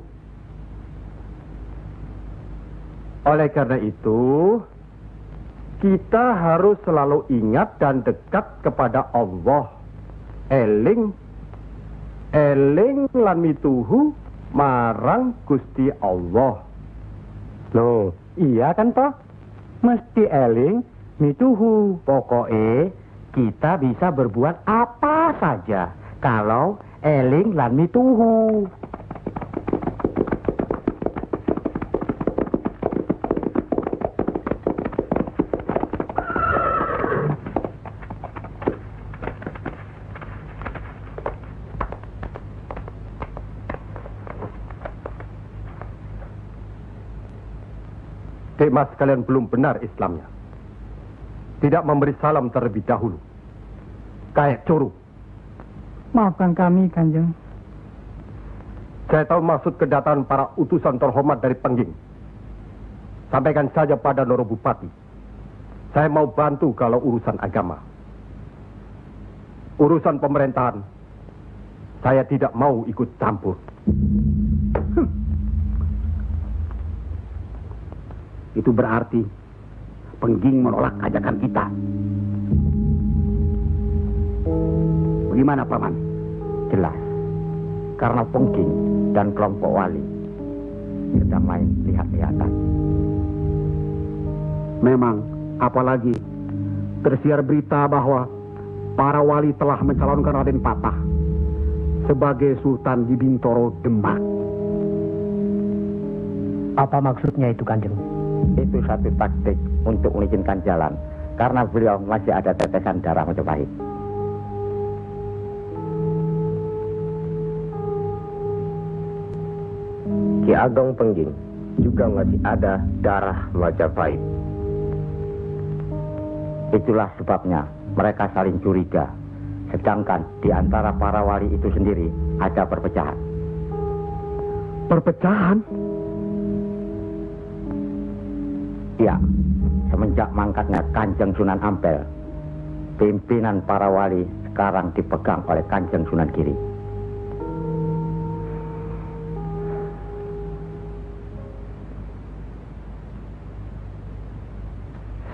Oleh karena itu, kita harus selalu ingat dan dekat kepada Allah. Eling lan mituhu marang Gusti Allah. Loh, iya kan toh? Mesti eling mituhu. Pokoknya kita bisa berbuat apa saja kalau eling lan mituhu. Mas kalian belum benar Islamnya. Tidak memberi salam terlebih dahulu. Kayak curu. Maafkan kami, Kanjeng. Saya tahu maksud kedatangan para utusan terhormat dari Pengging. Sampaikan saja pada Noro Bupati. Saya mau bantu kalau urusan agama. Urusan pemerintahan, saya tidak mau ikut campur. Itu berarti Pengging menolak ajakan kita. Bagaimana, Paman? Jelas, karena Pengging dan kelompok wali sedang main lihat-lihatan. Memang, apalagi tersiar berita bahwa para wali telah mencalonkan Raden Patah sebagai Sultan di Bintoro, Demak. Apa maksudnya itu, Kanjeng? Itu satu taktik untuk mengizinkan jalan, karena beliau masih ada tetesan darah Majapahit. Ki Ageng Pengging juga masih ada darah Majapahit. Itulah sebabnya mereka saling curiga, sedangkan di antara para wali itu sendiri ada perpecahan. Perpecahan? Ya, semenjak mangkatnya Kanjeng Sunan Ampel, pimpinan para wali sekarang dipegang oleh Kanjeng Sunan Giri.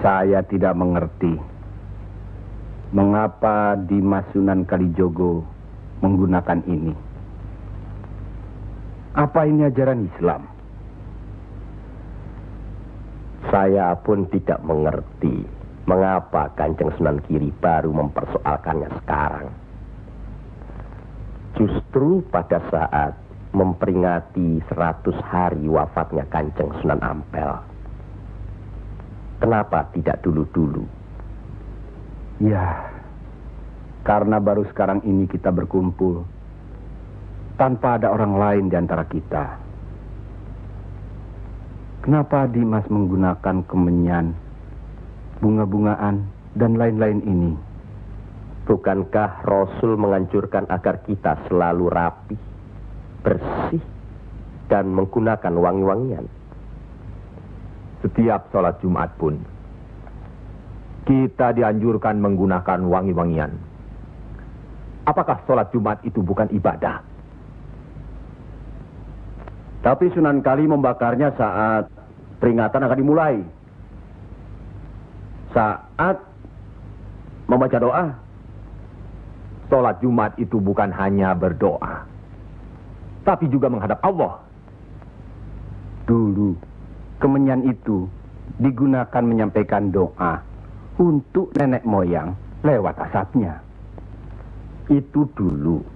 Saya tidak mengerti mengapa Dimas Sunan Kalijogo menggunakan ini. Apa ini ajaran Islam? Saya pun tidak mengerti mengapa Kanjeng Sunan Giri baru mempersoalkannya sekarang. Justru pada saat memperingati 100 hari wafatnya Kanjeng Sunan Ampel. Kenapa tidak dulu-dulu? Ya, karena baru sekarang ini kita berkumpul tanpa ada orang lain di antara kita. Kenapa Dimas menggunakan kemenyan, bunga-bungaan, dan lain-lain ini? Bukankah Rasul menganjurkan agar kita selalu rapi, bersih, dan menggunakan wangi-wangian? Setiap sholat Jumat pun kita dianjurkan menggunakan wangi-wangian. Apakah sholat Jumat itu bukan ibadah? Tapi Sunan Kali membakarnya saat peringatan akan dimulai. Saat membaca doa. Sholat Jumat itu bukan hanya berdoa, tapi juga menghadap Allah. Dulu, kemenyan itu digunakan menyampaikan doa untuk nenek moyang lewat asapnya. Itu dulu.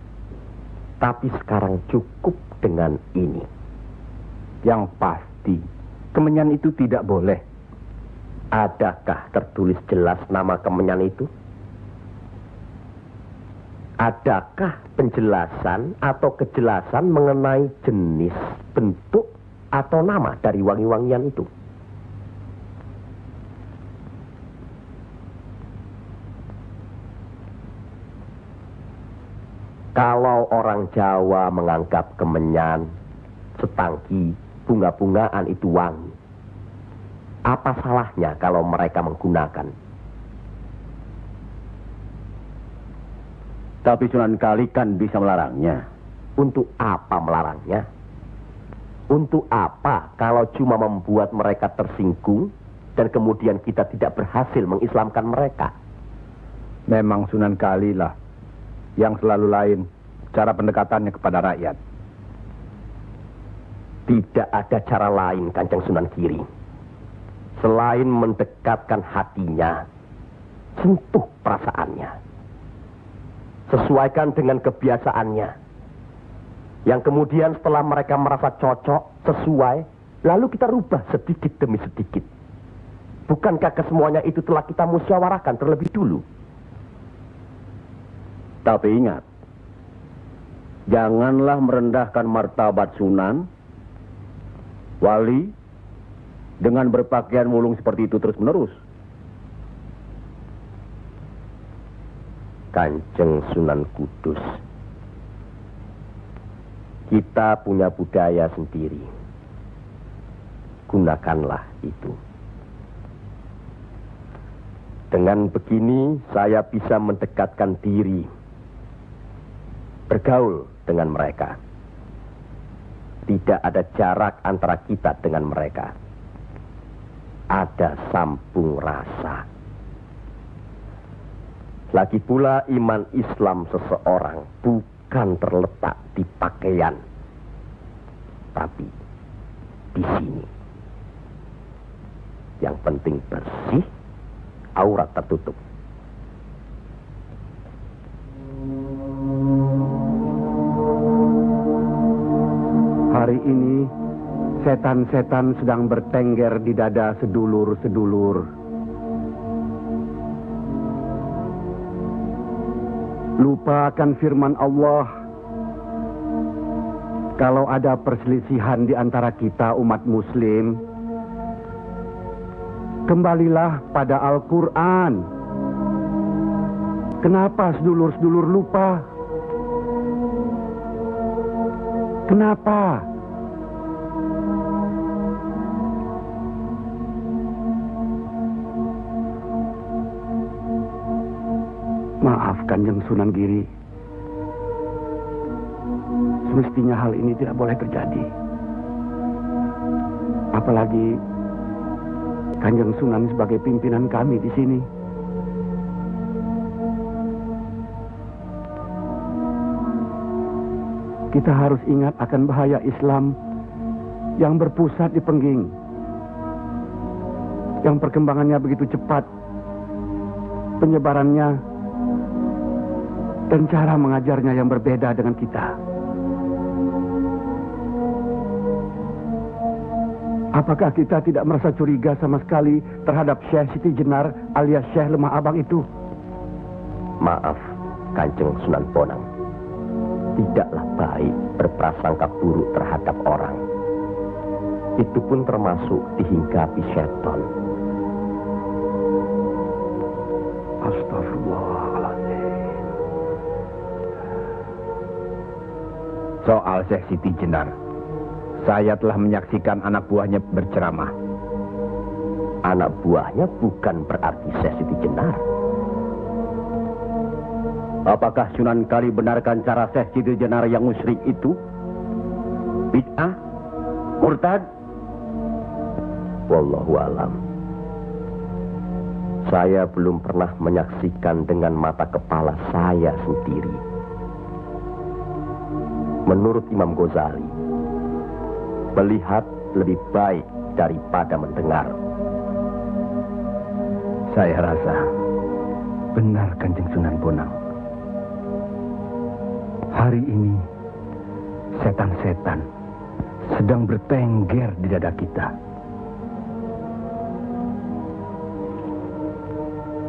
Tapi sekarang cukup dengan ini. Yang pasti, kemenyan itu tidak boleh. Adakah tertulis jelas nama kemenyan itu? Adakah penjelasan atau kejelasan mengenai jenis, bentuk, atau nama dari wangi-wangian itu? Kalau orang Jawa menganggap kemenyan, setangki, bunga-bungaan itu wangi, apa salahnya kalau mereka menggunakan? Tapi Sunan Kali kan bisa melarangnya. Untuk apa melarangnya? Untuk apa kalau cuma membuat mereka tersinggung dan kemudian kita tidak berhasil mengislamkan mereka? Memang Sunan Kali lah yang selalu lain cara pendekatannya kepada rakyat. Tidak ada cara lain, Kanjeng Sunan Giri, selain mendekatkan hatinya, sentuh perasaannya, sesuaikan dengan kebiasaannya, yang kemudian setelah mereka merasa cocok, sesuai, lalu kita rubah sedikit demi sedikit. Bukankah kesemuanya itu telah kita musyawarahkan terlebih dulu? Tapi ingat, janganlah merendahkan martabat Sunan Wali dengan berpakaian mulung seperti itu terus-menerus. Kanjeng Sunan Kudus, kita punya budaya sendiri. Gunakanlah itu. Dengan begini saya bisa mendekatkan diri, bergaul dengan mereka. Tidak ada jarak antara kita dengan mereka. Ada sambung rasa. Lagi pula iman Islam seseorang bukan terletak di pakaian, tapi di sini. Yang penting bersih, aurat tertutup. Hari ini, setan-setan sedang bertengger di dada sedulur-sedulur. Lupa akan firman Allah. Kalau ada perselisihan di antara kita umat muslim, kembalilah pada Al-Quran. Kenapa sedulur-sedulur lupa? Kenapa? Maaf Kanjeng Sunan Giri. Semestinya hal ini tidak boleh terjadi. Apalagi Kanjeng Sunan sebagai pimpinan kami di sini. Kita harus ingat akan bahaya Islam yang berpusat di Pengging, yang perkembangannya begitu cepat, penyebarannya dan cara mengajarnya yang berbeda dengan kita. Apakah kita tidak merasa curiga sama sekali terhadap Syekh Siti Jenar alias Syekh Lemah Abang itu? Maaf, Kanjeng Sunan Bonang. Tidaklah baik berprasangka buruk terhadap orang. Itu pun termasuk dihinggapi setan. Astagfirullahaladzim. Soal Syekh Siti Jenar, saya telah menyaksikan anak buahnya berceramah. Anak buahnya bukan berarti Syekh Siti Jenar. Apakah Sunan Kali benarkan cara Syekh Siti Jenar yang musyrik itu? Bid'ah Murtad? Wallahu alam. Saya belum pernah menyaksikan dengan mata kepala saya sendiri. Menurut Imam Ghazali, melihat lebih baik daripada mendengar. Saya rasa benar Kanjeng Sunan Bonang. Hari ini setan-setan sedang bertengger di dada kita.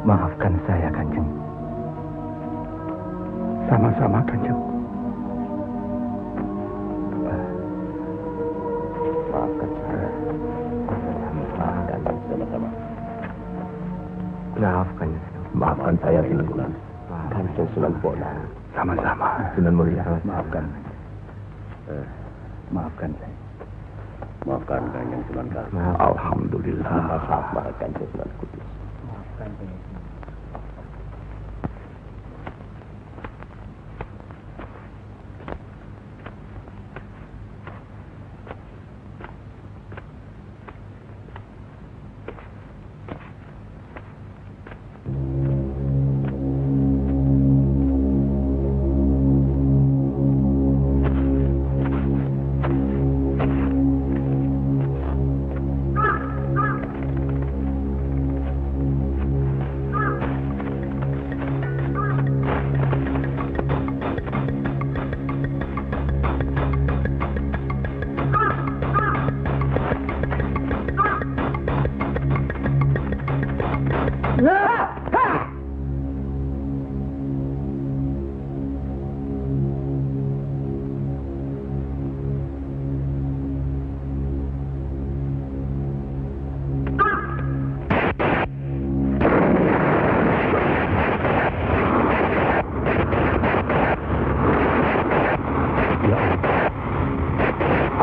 Maafkan saya, Kanjeng. Sama-sama, Kanjeng. Maafkan saya. Maafkan sama-sama. Maafkan saya, Sunan. Kanjeng Sunan Bonang. Sama-sama. Sunan Muria. Maafkan. Maafkan saya. Maafkan Kanjeng Sunan Kudus. Alhamdulillah. Maafkan Kanjeng Sunan Kudus. Maafkan saya.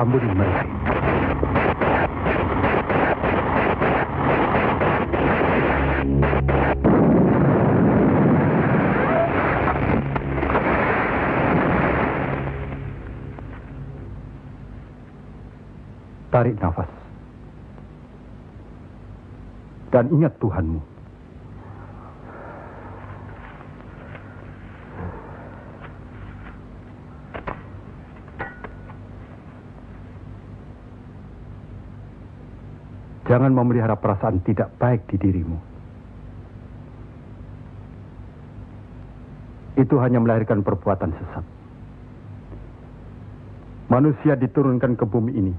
Ampuni mereka. Tarik nafas. Dan ingat Tuhanmu. Jangan memelihara perasaan tidak baik di dirimu. Itu hanya melahirkan perbuatan sesat. Manusia diturunkan ke bumi ini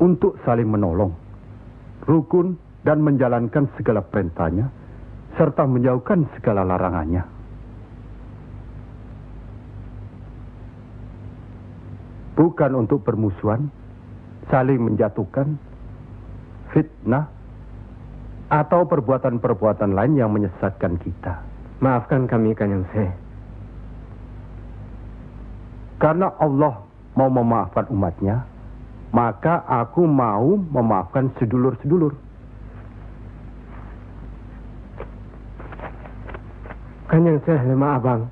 untuk saling menolong, rukun, dan menjalankan segala perintahnya, serta menjauhkan segala larangannya. Bukan untuk bermusuhan, saling menjatuhkan, fitnah, atau perbuatan-perbuatan lain yang menyesatkan kita. Maafkan kami, Kanjeng Syekh. Karena Allah mau memaafkan umatnya, maka aku mau memaafkan sedulur-sedulur. Kanjeng Syekh lemah abang.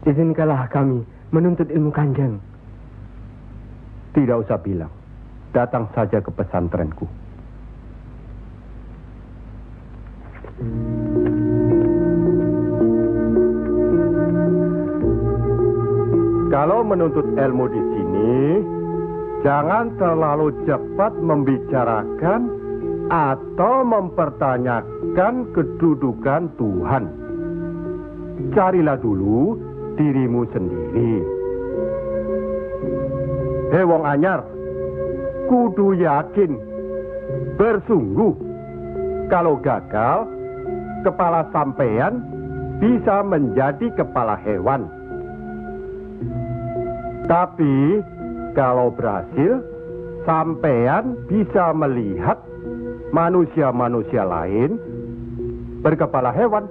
Izinkanlah kami menuntut ilmu Kanjeng. Tidak usah bilang. Datang saja ke pesantrenku. Kalau menuntut ilmu di sini, jangan terlalu cepat membicarakan atau mempertanyakan kedudukan Tuhan. Carilah dulu dirimu sendiri. Hei wong anyar, kudu yakin, bersungguh. Kalau gagal, kepala sampean bisa menjadi kepala hewan. Tapi kalau berhasil, sampean bisa melihat manusia-manusia lain berkepala hewan.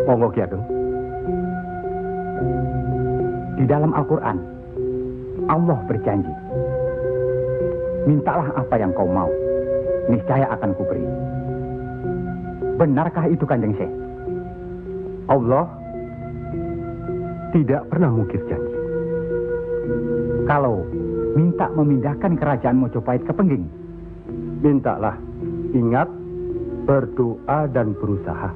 Monggo Ki Ageng. Di dalam Al-Quran, Allah berjanji, mintalah apa yang kau mau, niscaya akan kuberi. Benarkah itu Kanjeng Syekh? Allah tidak pernah mungkir janji. Kalau minta memindahkan kerajaan Mojopahit ke Pengging, mintalah. Ingat, berdoa dan berusaha.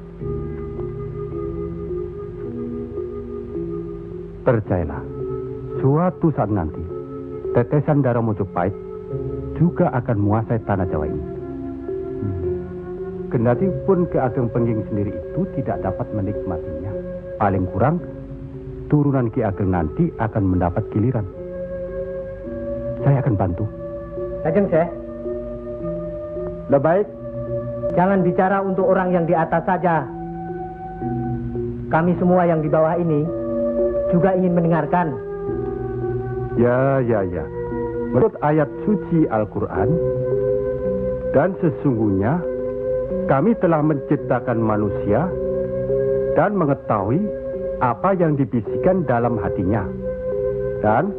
Percayalah, suatu saat nanti, tetesan darah Mojopahit juga akan menguasai tanah Jawa ini. Kendati pun Ki Ageng Pengging sendiri itu tidak dapat menikmatinya. Paling kurang, turunan Ki Ageng nanti akan mendapat giliran. Saya akan bantu. Kanjeng Syekh, lebih baik jangan bicara untuk orang yang di atas saja. Kami semua yang di bawah ini juga ingin mendengarkan. Ya. Menurut ayat suci Al-Quran, dan sesungguhnya kami telah menciptakan manusia dan mengetahui apa yang dibisikkan dalam hatinya. Dan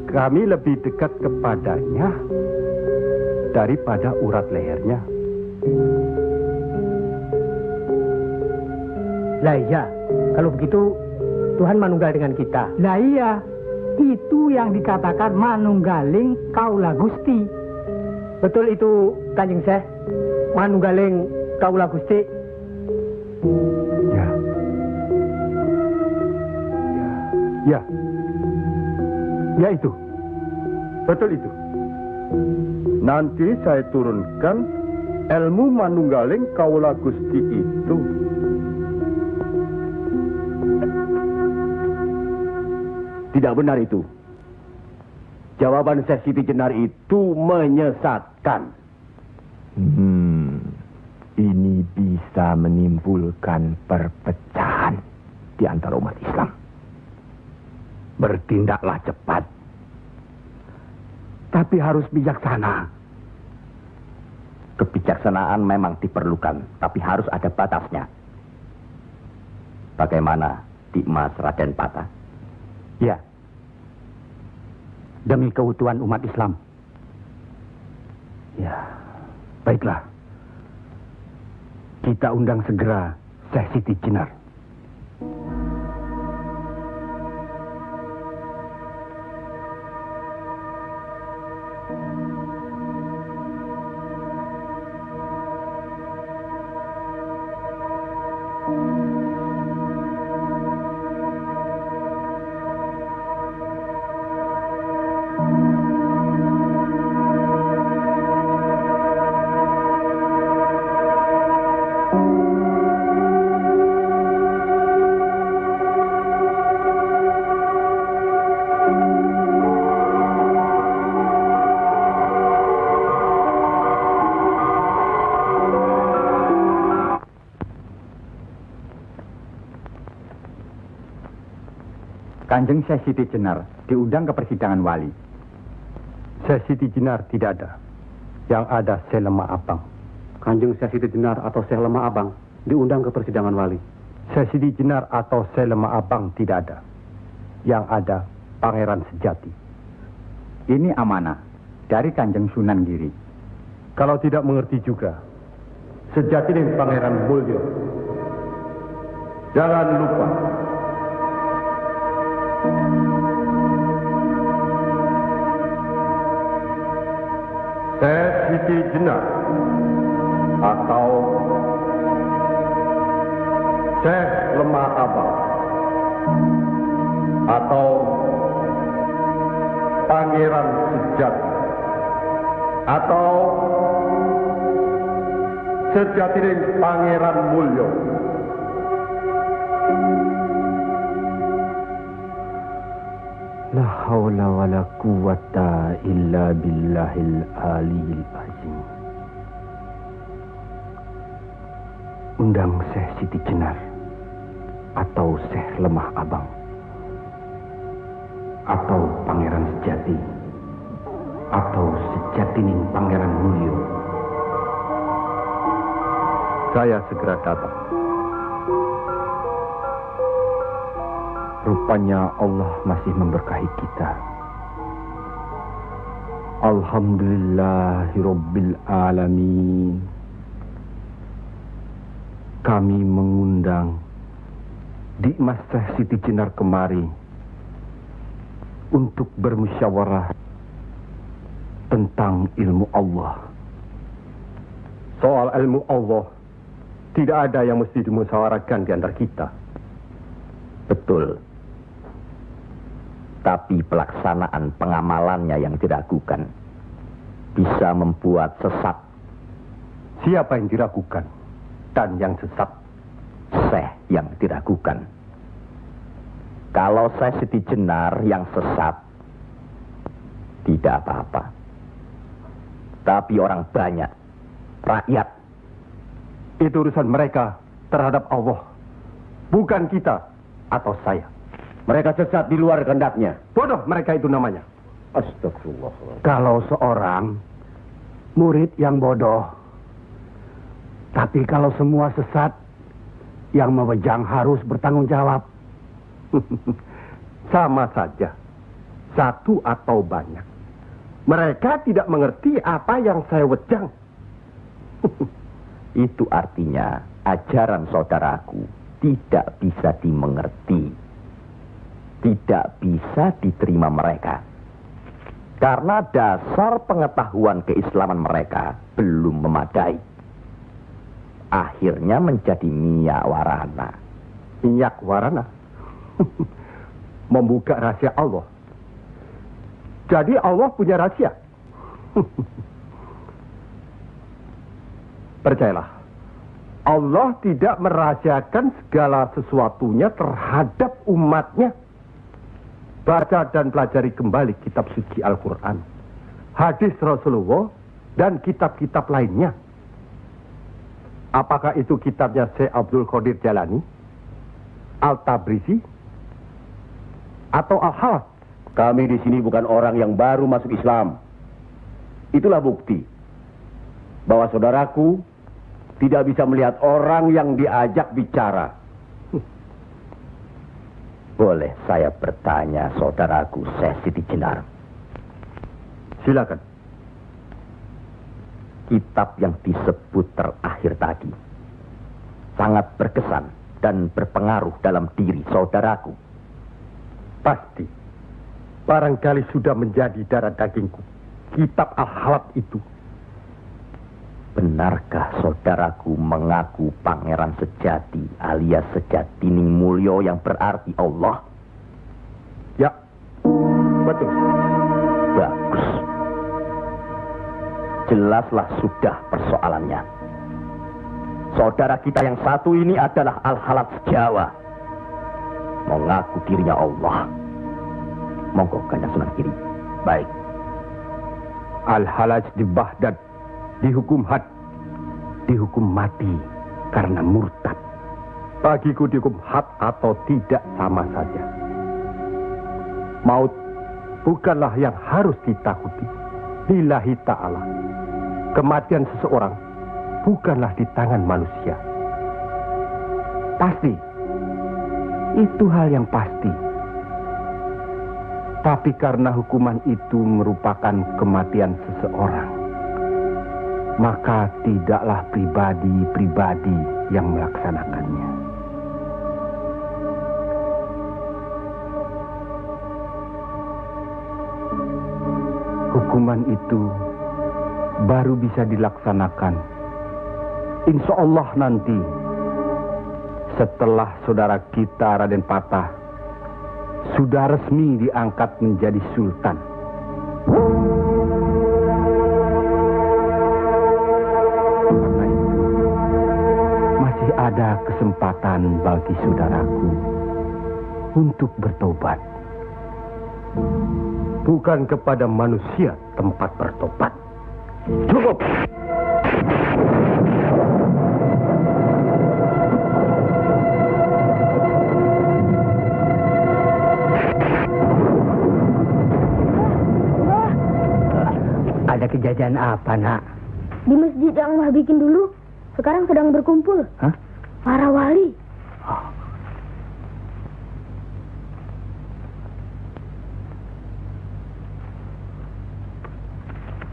kami lebih dekat kepadanya daripada urat lehernya. Lah iya, kalau begitu Tuhan manunggal dengan kita. Lah iya, itu yang dikatakan manunggaling kaula Gusti. Betul itu Kanjeng Syekh, manunggaling kaula Gusti. Ya itu. Betul itu. Nanti saya turunkan ilmu manunggaling kaula Gusti itu. Tidak benar itu. Jawaban Syekh Siti Jenar itu menyesatkan. Ini bisa menimbulkan perpecahan di antara umat Islam. Bertindaklah cepat. Tapi harus bijaksana. Kebijaksanaan memang diperlukan, tapi harus ada batasnya. Bagaimana Dimas Raden Patah? Ya. Demi keutuhan umat Islam. Ya, baiklah. Kita undang segera Syekh Siti Jenar. Kanjeng Syekh Siti Jenar diundang ke persidangan wali. Syekh Siti Jenar tidak ada. Yang ada Syekh Lemah Abang. Kanjeng Syekh Siti Jenar atau Syekh Lemah Abang diundang ke persidangan wali. Syekh Siti Jenar atau Syekh Lemah Abang tidak ada. Yang ada Pangeran Sejati. Ini amanah dari Kanjeng Sunan Giri. Kalau tidak mengerti juga, Sejati dan Pangeran Mulyo. Jangan lupa. Syekh Siti Jenar atau Syekh Lemah Abang atau Pangeran Sejati atau Sejati dan Pangeran Mulyo. La haula wa la quwata illa billahil aliyil azim. Undang Syekh Siti Jenar atau Syekh Lemah Abang atau Pangeran Sejati atau Sejatining Pangeran Mulyo. Saya segera datang. Rupanya Allah masih memberkahi kita. Alhamdulillahirabbil alamin. Kami mengundang Dikmas Syekh Siti Jenar kemari untuk bermusyawarah tentang ilmu Allah. Soal ilmu Allah tidak ada yang mesti dimusyawarahkan di antara kita. Betul. Tapi pelaksanaan pengamalannya yang diragukan bisa membuat sesat. Siapa yang diragukan dan yang sesat? Syekh yang diragukan. Kalau Syekh Siti Jenar yang sesat, tidak apa-apa. Tapi orang banyak, rakyat, itu urusan mereka terhadap Allah, bukan kita atau saya. Mereka sesat di luar kehendaknya. Bodoh mereka itu namanya. Astagfirullah. Kalau seorang murid yang bodoh, tapi kalau semua sesat, yang mewegang harus bertanggung jawab. Sama saja, satu atau banyak. Mereka tidak mengerti apa yang saya wejang. Itu artinya ajaran saudaraku tidak bisa dimengerti. Tidak bisa diterima mereka. Karena dasar pengetahuan keislaman mereka belum memadai. Akhirnya menjadi minyak warana. Minyak warana? Membuka rahasia Allah. Jadi Allah punya rahasia. Percayalah, Allah tidak merahasiakan segala sesuatunya terhadap umatnya. Baca dan pelajari kembali kitab suci Al-Quran, hadis Rasulullah, dan kitab-kitab lainnya. Apakah itu kitabnya Syekh Abdul Qadir Jalani, Al-Tabrisi, atau Al-Halath? Kami di sini bukan orang yang baru masuk Islam. Itulah bukti bahwa saudaraku tidak bisa melihat orang yang diajak bicara. Boleh saya bertanya, saudaraku Syekh Siti Jenar? Silakan. Kitab yang disebut terakhir tadi sangat berkesan dan berpengaruh dalam diri saudaraku. Pasti. Barangkali sudah menjadi darah dagingku. Kitab Al-Halath itu. Benarkah saudaraku mengaku pangeran sejati alias Sejatining Mulyo yang berarti Allah? Ya, betul. Bagus. Jelaslah sudah persoalannya. Saudara kita yang satu ini adalah Al-Halath Jawa. Mengaku dirinya Allah. Monggo Kanjeng Sunan Giri. Baik. Al-Halath di Baghdad dihukum had, dihukum mati karena murtad. Bagiku dihukum had atau tidak sama saja. Maut bukanlah yang harus ditakuti. Lillahi ta'ala. Kematian seseorang bukanlah di tangan manusia. Pasti. Itu hal yang pasti. Tapi karena hukuman itu merupakan kematian seseorang, maka tidaklah pribadi-pribadi yang melaksanakannya. Hukuman itu baru bisa dilaksanakan, insya Allah nanti, setelah saudara kita Raden Patah sudah resmi diangkat menjadi sultan. Karena itu, masih ada kesempatan bagi saudaraku untuk bertobat. Bukan kepada manusia tempat bertobat. Cukup! Ada kejadian apa, Nak? Di masjid yang Mbah bikin dulu, sekarang sedang berkumpul. Hah? Para wali.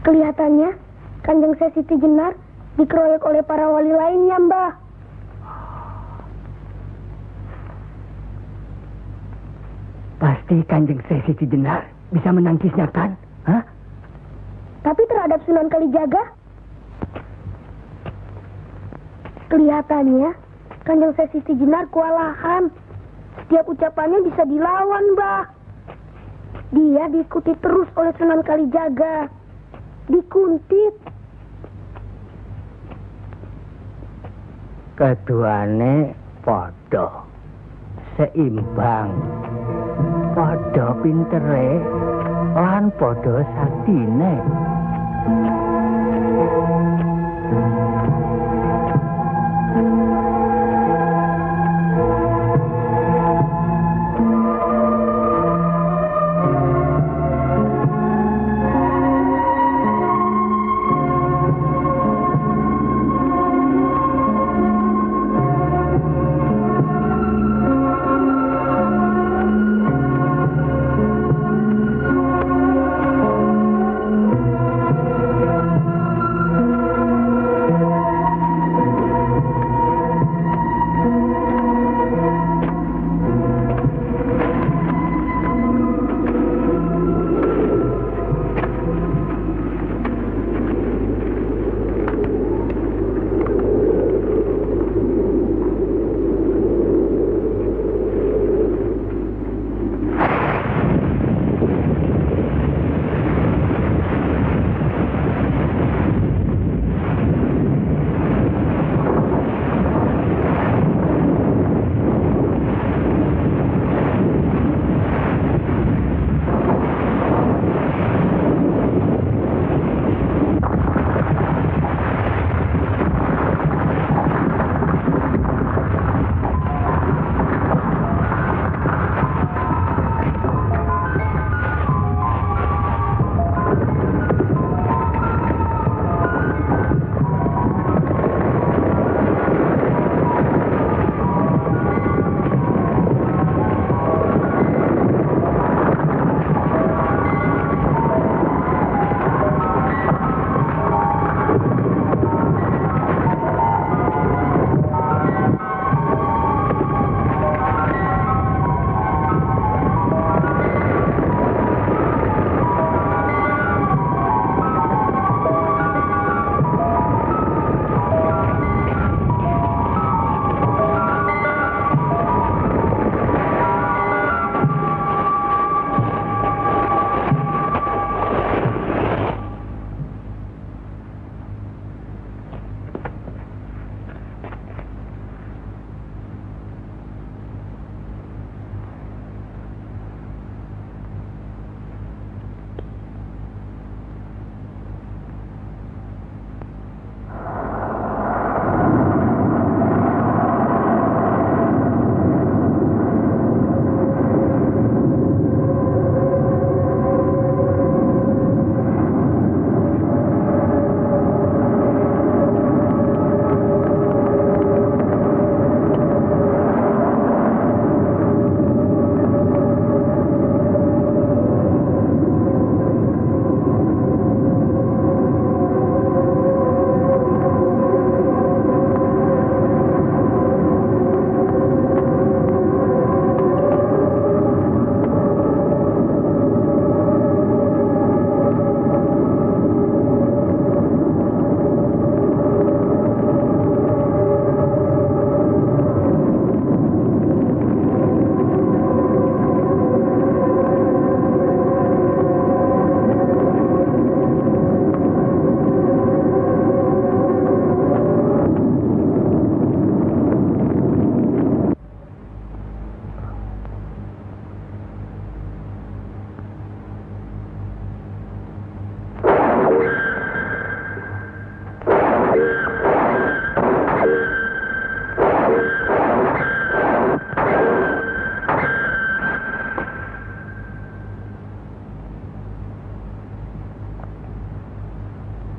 Kelihatannya Kanjeng Syekh Siti Jenar dikeroyok oleh para wali lainnya, Mbah. Pasti Kanjeng Syekh Siti Jenar bisa menangkisnya, kan? Hah? Tapi terhadap Sunan Kalijaga, kelihatannya Kanjeng Syekh Siti Jenar kewalahan. Setiap ucapannya bisa dilawan, Mbah. Dia diikuti terus oleh Sunan Kalijaga. Dikuntit. Keduane podo seimbang, podo pintere lan podo saktine.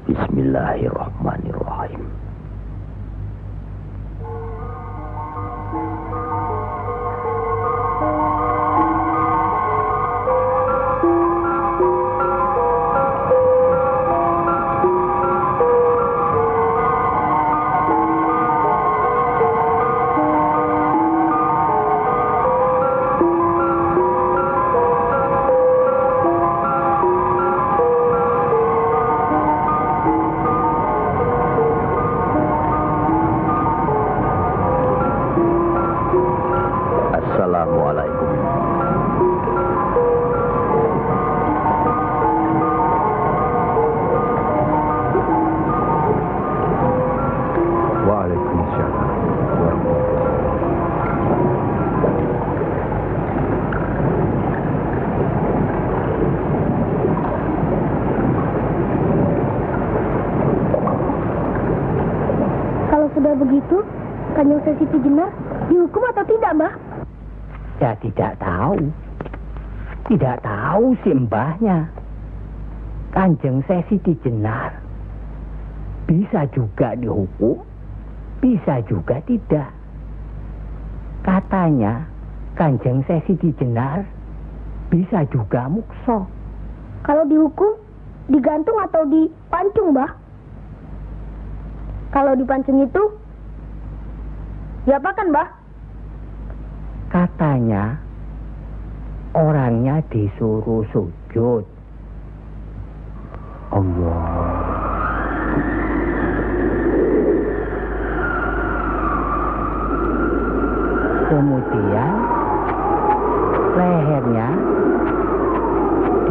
Bismillahirrahmanirrahim. Kalau sudah begitu, Kanjeng Syekh Siti Jenar dihukum atau tidak, Mbah? Ya tidak tahu. Tidak tahu si mbahnya. Kanjeng Syekh Siti Jenar bisa juga dihukum, bisa juga tidak. Katanya Kanjeng Syekh Siti Jenar bisa juga mukso. Kalau dihukum, digantung atau dipancung, Mbah? Kalau dipancung itu, diapakan, Mbah? Katanya orangnya disuruh sujud. Allah. Kemudian lehernya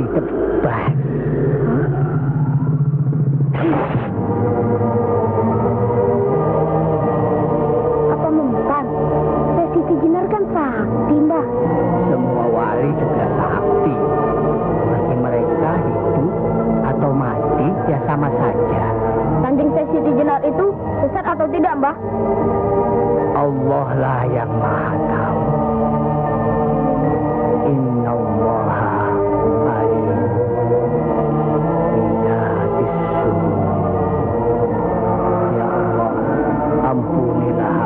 ditebas. Apa membukan? Syekh Siti Jenar kan sakti, Mbah. Semua wali juga sakti. Bagi mereka hidup atau mati ya sama saja. Kanjeng Syekh Siti Jenar itu sesat atau tidak, Mbah? Allah lah yang maha tahu. Inna allaha alim bidatis sudur. Ya Allah, ampunilah